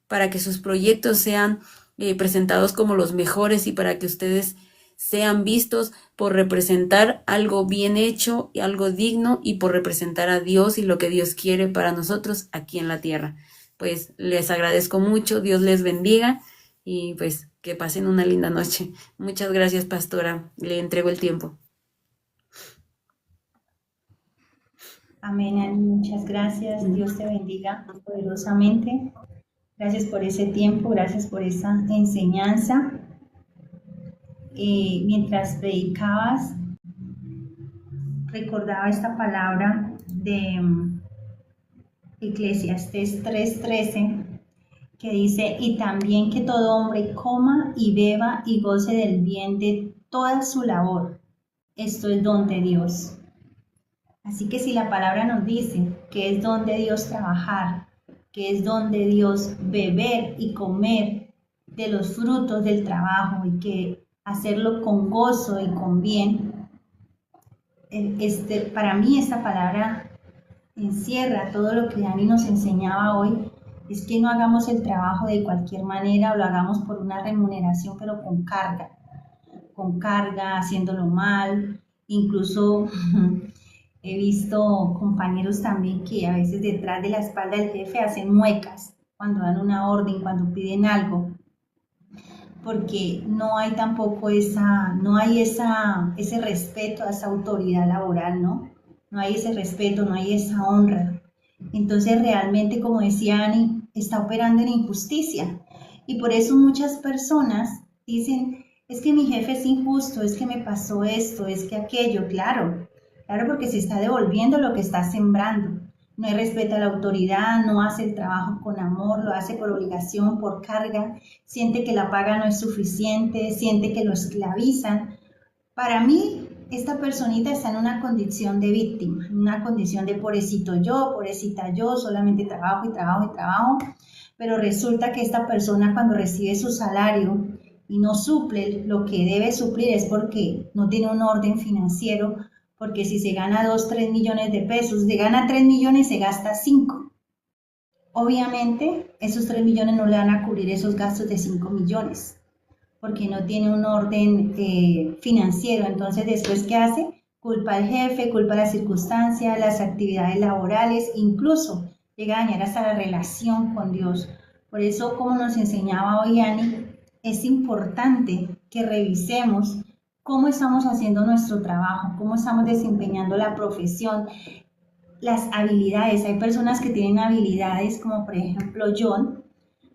para que sus proyectos sean presentados como los mejores y para que ustedes sean vistos por representar algo bien hecho y algo digno y por representar a Dios y lo que Dios quiere para nosotros aquí en la tierra. Pues les agradezco mucho, Dios les bendiga. Y pues que pasen una linda noche. Muchas gracias, pastora. Le entrego el tiempo. Amén. Muchas gracias. Dios te bendiga poderosamente. Gracias por ese tiempo, gracias por esa enseñanza. mientras predicabas, recordaba esta palabra de Eclesiastés 3:13, que dice, y también que todo hombre coma y beba y goce del bien de toda su labor. Esto es don de Dios. Así que si la palabra nos dice que es don de Dios trabajar, que es don de Dios beber y comer de los frutos del trabajo y que hacerlo con gozo y con bien, para mí esta palabra encierra todo lo que Dani nos enseñaba hoy, es que no hagamos el trabajo de cualquier manera o lo hagamos por una remuneración, pero con carga, haciéndolo mal. Incluso he visto compañeros también que a veces detrás de la espalda del jefe hacen muecas cuando dan una orden, cuando piden algo, porque no hay tampoco ese respeto a esa autoridad laboral, ¿no? No hay ese respeto, no hay esa honra. Entonces realmente, como decía Ani, está operando en injusticia. Y por eso muchas personas dicen, es que mi jefe es injusto, es que me pasó esto, es que aquello. Claro, porque se está devolviendo lo que está sembrando. No hay respeto a la autoridad, no hace el trabajo con amor, lo hace por obligación, por carga, siente que la paga no es suficiente, siente que lo esclavizan. Para mí, esta personita está en una condición de víctima, en una condición de pobrecito yo, pobrecita yo, solamente trabajo y trabajo y trabajo, pero resulta que esta persona cuando recibe su salario y no suple lo que debe suplir es porque no tiene un orden financiero, porque si se gana 2, 3 millones de pesos, se gana 3 millones, se gasta 5. Obviamente, esos 3 millones no le van a cubrir esos gastos de 5 millones. Porque no tiene un orden financiero. Entonces, después, ¿qué hace? Culpa al jefe, culpa a las circunstancias, las actividades laborales, incluso llega a dañar hasta la relación con Dios. Por eso, como nos enseñaba hoy Ani, es importante que revisemos cómo estamos haciendo nuestro trabajo, cómo estamos desempeñando la profesión, las habilidades. Hay personas que tienen habilidades, como por ejemplo John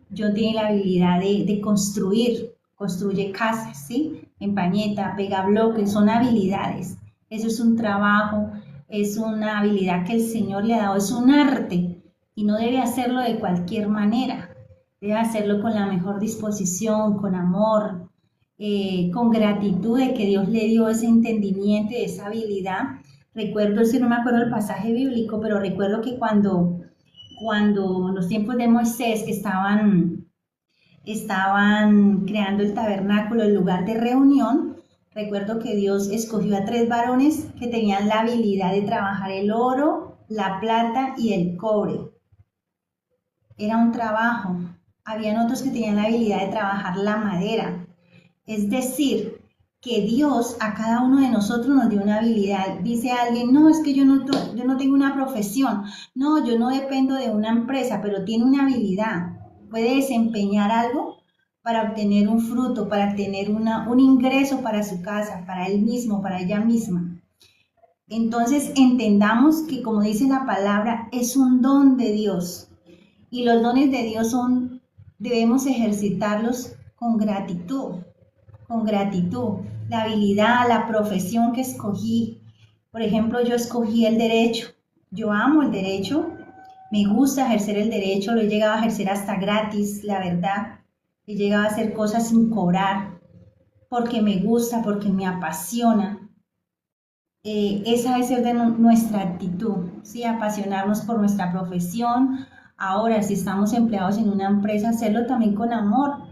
tiene la habilidad de construye casas, ¿sí? Empañeta, pega bloques, son habilidades. Eso es un trabajo, es una habilidad que el Señor le ha dado, es un arte y no debe hacerlo de cualquier manera. Debe hacerlo con la mejor disposición, con amor, con gratitud de que Dios le dio ese entendimiento y esa habilidad. Recuerdo, si no me acuerdo el pasaje bíblico, pero recuerdo que cuando en los tiempos de Moisés que estaban creando el tabernáculo, el lugar de reunión, recuerdo que Dios escogió a 3 varones que tenían la habilidad de trabajar el oro, la plata y el cobre. Era un trabajo. Habían otros que tenían la habilidad de trabajar la madera. Es decir, que Dios a cada uno de nosotros nos dio una habilidad. Dice alguien, no, es que yo no tengo una profesión, no, yo no dependo de una empresa, pero tiene una habilidad. Puede desempeñar algo para obtener un fruto, para obtener un ingreso para su casa, para él mismo, para ella misma. Entonces entendamos que, como dice la palabra, es un don de Dios. Y los dones de Dios debemos ejercitarlos con gratitud. La habilidad, la profesión que escogí. Por ejemplo, yo escogí el derecho. Yo amo el derecho, me gusta ejercer el derecho, lo he llegado a ejercer hasta gratis, la verdad. He llegado a hacer cosas sin cobrar, porque me gusta, porque me apasiona. Esa debe ser de nuestra actitud, ¿sí? Apasionarnos por nuestra profesión. Ahora, si estamos empleados en una empresa, hacerlo también con amor.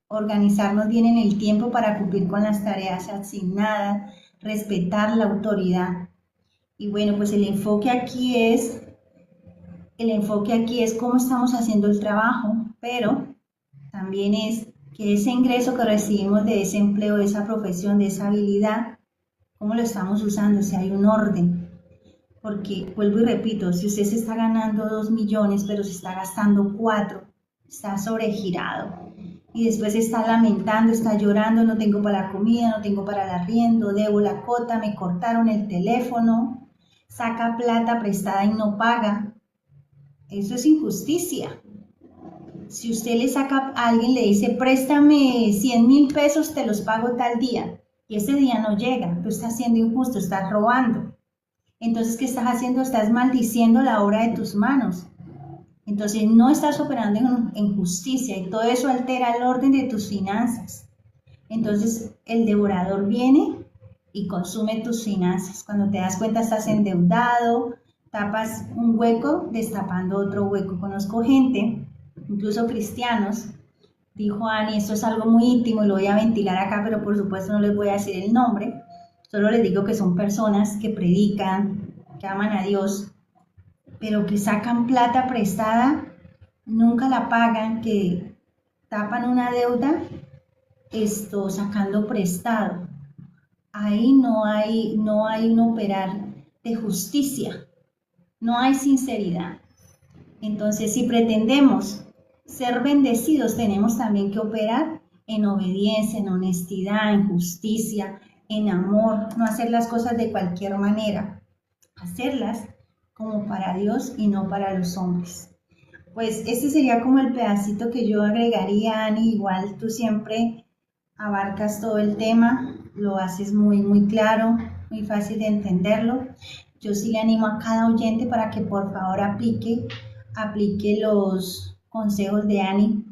Organizarnos bien en el tiempo para cumplir con las tareas asignadas, respetar la autoridad. Y bueno, pues el enfoque aquí es cómo estamos haciendo el trabajo, pero también es que ese ingreso que recibimos de ese empleo, de esa profesión, de esa habilidad, cómo lo estamos usando, si hay un orden. Porque, vuelvo y repito, si usted se está ganando 2 millones, pero se está gastando 4, está sobregirado. Y después está lamentando, está llorando, no tengo para la comida, no tengo para el arriendo, debo la cuota, me cortaron el teléfono, saca plata prestada y no paga. Eso es injusticia. Si usted le saca a alguien, le dice, préstame 100.000 pesos, te los pago tal día, y ese día no llega, tú estás siendo injusto, estás robando. Entonces, ¿qué estás haciendo? Estás maldiciendo la obra de tus manos. Entonces, no estás operando en justicia y todo eso altera el orden de tus finanzas. Entonces, el devorador viene y consume tus finanzas. Cuando te das cuenta, estás endeudado, tapas un hueco destapando otro hueco. Conozco gente, incluso cristianos, dijo Ani, esto es algo muy íntimo y lo voy a ventilar acá, pero por supuesto no les voy a decir el nombre, solo les digo que son personas que predican, que aman a Dios, pero que sacan plata prestada, nunca la pagan, que tapan una deuda sacando prestado. Ahí no hay un operar de justicia, no hay sinceridad. Entonces, si pretendemos ser bendecidos, tenemos también que operar en obediencia, en honestidad, en justicia, en amor, no hacer las cosas de cualquier manera, hacerlas como para Dios y no para los hombres. Pues este sería como el pedacito que yo agregaría, Ani. Igual tú siempre abarcas todo el tema, lo haces muy, muy claro, muy fácil de entenderlo. Yo sí le animo a cada oyente para que por favor aplique los consejos de Ani.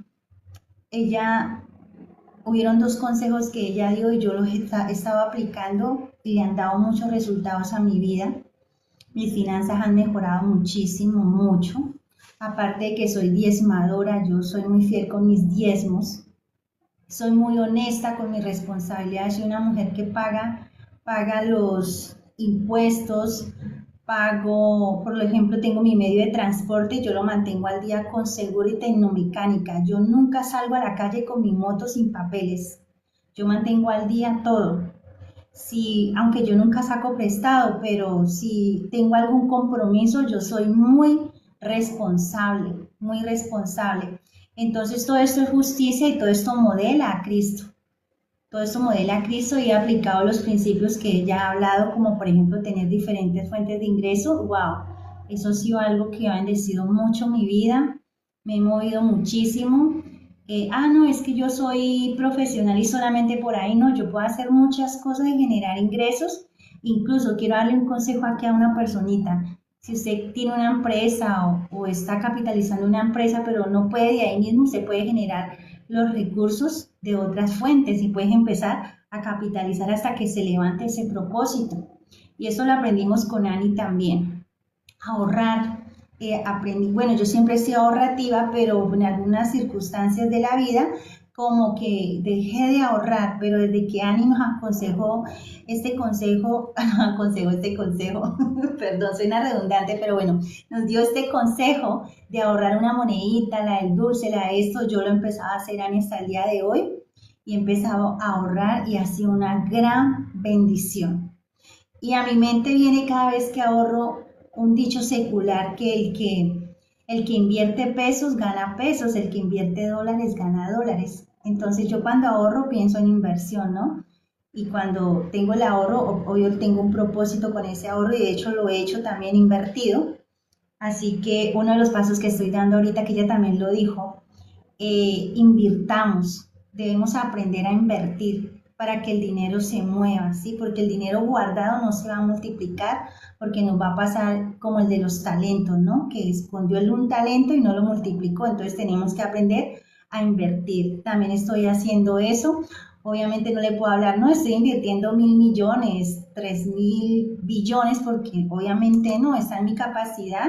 Hubieron 2 consejos que ella dio y yo los he estado aplicando y le han dado muchos resultados a mi vida. Mis finanzas han mejorado muchísimo, mucho. Aparte de que soy diezmadora, yo soy muy fiel con mis diezmos. Soy muy honesta con mis responsabilidades. Soy una mujer que paga los impuestos, pago, por ejemplo, tengo mi medio de transporte y yo lo mantengo al día con seguro y tecnomecánica. Yo nunca salgo a la calle con mi moto sin papeles. Yo mantengo al día todo. Sí, aunque yo nunca saco prestado, pero si tengo algún compromiso, yo soy muy responsable, muy responsable. Entonces todo esto es justicia y todo esto modela a Cristo. Todo esto modela a Cristo y he aplicado los principios que ella ha hablado, como por ejemplo tener diferentes fuentes de ingreso. ¡Wow! Eso ha sido algo que ha bendecido mucho mi vida. Me he movido muchísimo. No, es que yo soy profesional y solamente por ahí no, yo puedo hacer muchas cosas y generar ingresos. Incluso quiero darle un consejo aquí a una personita. Si usted tiene una empresa o está capitalizando una empresa, pero no puede de ahí mismo, usted puede generar los recursos de otras fuentes y puedes empezar a capitalizar hasta que se levante ese propósito. Y eso lo aprendimos con Ani también. Ahorrar. Bueno, yo siempre he sido ahorrativa, pero en algunas circunstancias de la vida como que dejé de ahorrar, pero desde que Ani nos aconsejó este consejo, perdón, suena redundante, pero bueno, nos dio este consejo de ahorrar una monedita, la del dulce, la de esto, yo lo empezaba a hacer, Ani, hasta el día de hoy, y he empezado a ahorrar y ha sido una gran bendición. Y a mi mente viene cada vez que ahorro un dicho secular que el que invierte pesos gana pesos, el que invierte dólares gana dólares. Entonces yo cuando ahorro pienso en inversión, ¿no? Y cuando tengo el ahorro, obvio tengo un propósito con ese ahorro y de hecho lo he hecho también invertido. Así que uno de los pasos que estoy dando ahorita, que ella también lo dijo, invirtamos, debemos aprender a invertir para que el dinero se mueva, ¿sí? Porque el dinero guardado no se va a multiplicar, porque nos va a pasar como el de los talentos, ¿no? Que escondió un talento y no lo multiplicó, entonces tenemos que aprender a invertir. También estoy haciendo eso. Obviamente no le puedo hablar, no, estoy invirtiendo 1.000 millones, 3.000 billones, porque obviamente no, está en mi capacidad,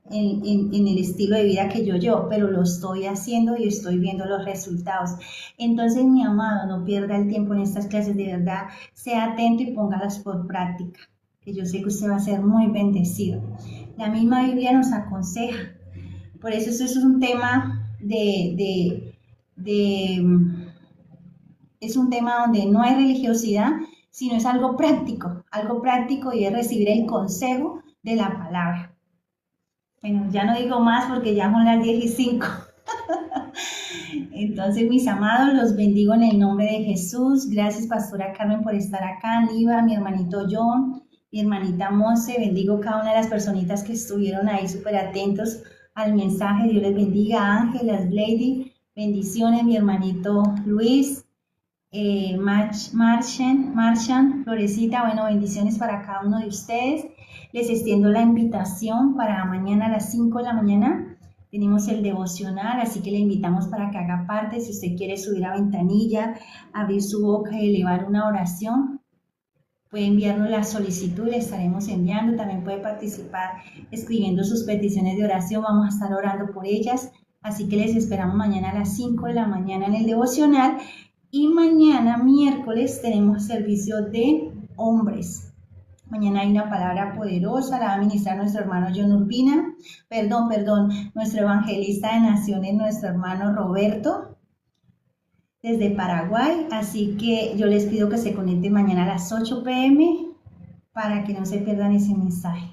en el estilo de vida que yo llevo, pero lo estoy haciendo y estoy viendo los resultados. Entonces, mi amado, no pierda el tiempo en estas clases, de verdad, sea atento y póngalas por práctica, que yo sé que usted va a ser muy bendecido. La misma Biblia nos aconseja, por eso es un tema es un tema donde no hay religiosidad, sino es algo práctico y es recibir el consejo de la palabra. Bueno, ya no digo más porque ya son las 10:05. Entonces, mis amados, los bendigo en el nombre de Jesús. Gracias, Pastora Carmen, por estar acá. Niva, mi hermanito John, mi hermanita Monse. Bendigo cada una de las personitas que estuvieron ahí súper atentos al mensaje. Dios les bendiga. Ángelas, Lady, bendiciones, mi hermanito Luis, Marchan, Florecita, bueno, bendiciones para cada uno de ustedes. Les extiendo la invitación para mañana a las 5 de la mañana. Tenemos el devocional, así que le invitamos para que haga parte. Si usted quiere subir a ventanilla, abrir su boca y elevar una oración, puede enviarnos la solicitud, le estaremos enviando. También puede participar escribiendo sus peticiones de oración. Vamos a estar orando por ellas. Así que les esperamos mañana a las 5 de la mañana en el devocional. Y mañana, miércoles, tenemos servicio de hombres. Mañana hay una palabra poderosa, la va a ministrar nuestro hermano John Urbina, nuestro evangelista de naciones, nuestro hermano Roberto, desde Paraguay. Así que yo les pido que se conecten mañana a las 8 p.m. para que no se pierdan ese mensaje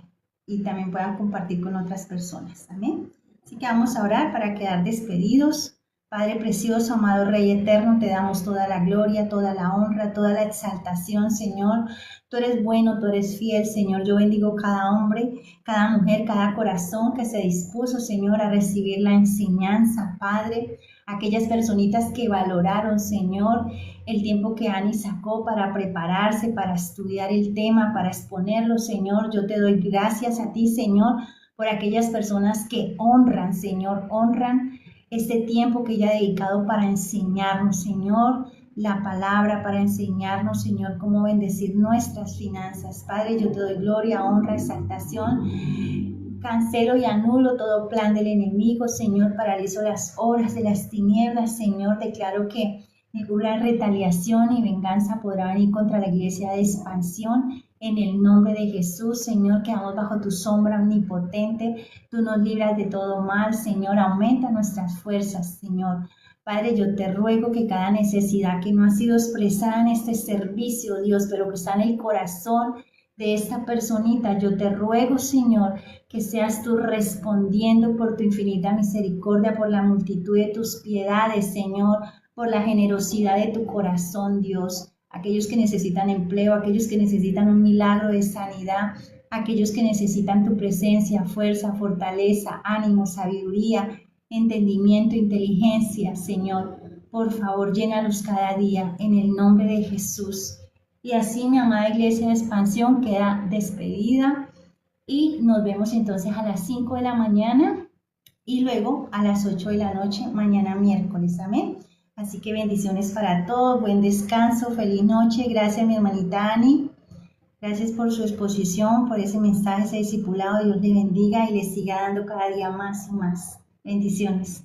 y también puedan compartir con otras personas. Amén. Así que vamos a orar para quedar despedidos. Padre precioso, amado Rey eterno, te damos toda la gloria, toda la honra, toda la exaltación, Señor. Tú eres bueno, tú eres fiel, Señor. Yo bendigo cada hombre, cada mujer, cada corazón que se dispuso, Señor, a recibir la enseñanza, Padre. Aquellas personitas que valoraron, Señor, el tiempo que Ani sacó para prepararse, para estudiar el tema, para exponerlo, Señor. Yo te doy gracias a ti, Señor, por aquellas personas que honran, Señor, honran este tiempo que ella ha dedicado para enseñarnos, Señor, la palabra, para enseñarnos, Señor, cómo bendecir nuestras finanzas. Padre, yo te doy gloria, honra, exaltación. Cancelo y anulo todo plan del enemigo, Señor, paralizo las obras de las tinieblas, Señor. Declaro que ninguna retaliación y venganza podrá venir contra la iglesia de expansión. En el nombre de Jesús, Señor, quedamos bajo tu sombra omnipotente. Tú nos libras de todo mal, Señor. Aumenta nuestras fuerzas, Señor. Padre, yo te ruego que cada necesidad que no ha sido expresada en este servicio, Dios, pero que está en el corazón de esta personita, yo te ruego, Señor, que seas tú respondiendo por tu infinita misericordia, por la multitud de tus piedades, Señor, por la generosidad de tu corazón, Dios. Aquellos que necesitan empleo, aquellos que necesitan un milagro de sanidad, aquellos que necesitan tu presencia, fuerza, fortaleza, ánimo, sabiduría, entendimiento, inteligencia, Señor. Por favor, llénalos cada día en el nombre de Jesús. Y así mi amada iglesia de expansión queda despedida y nos vemos entonces a las 5 de la mañana y luego a las 8 de la noche mañana miércoles. Amén. Así que bendiciones para todos, buen descanso, feliz noche. Gracias mi hermanita Ani, gracias por su exposición, por ese mensaje, ese discipulado. Dios le bendiga y le siga dando cada día más y más. Bendiciones.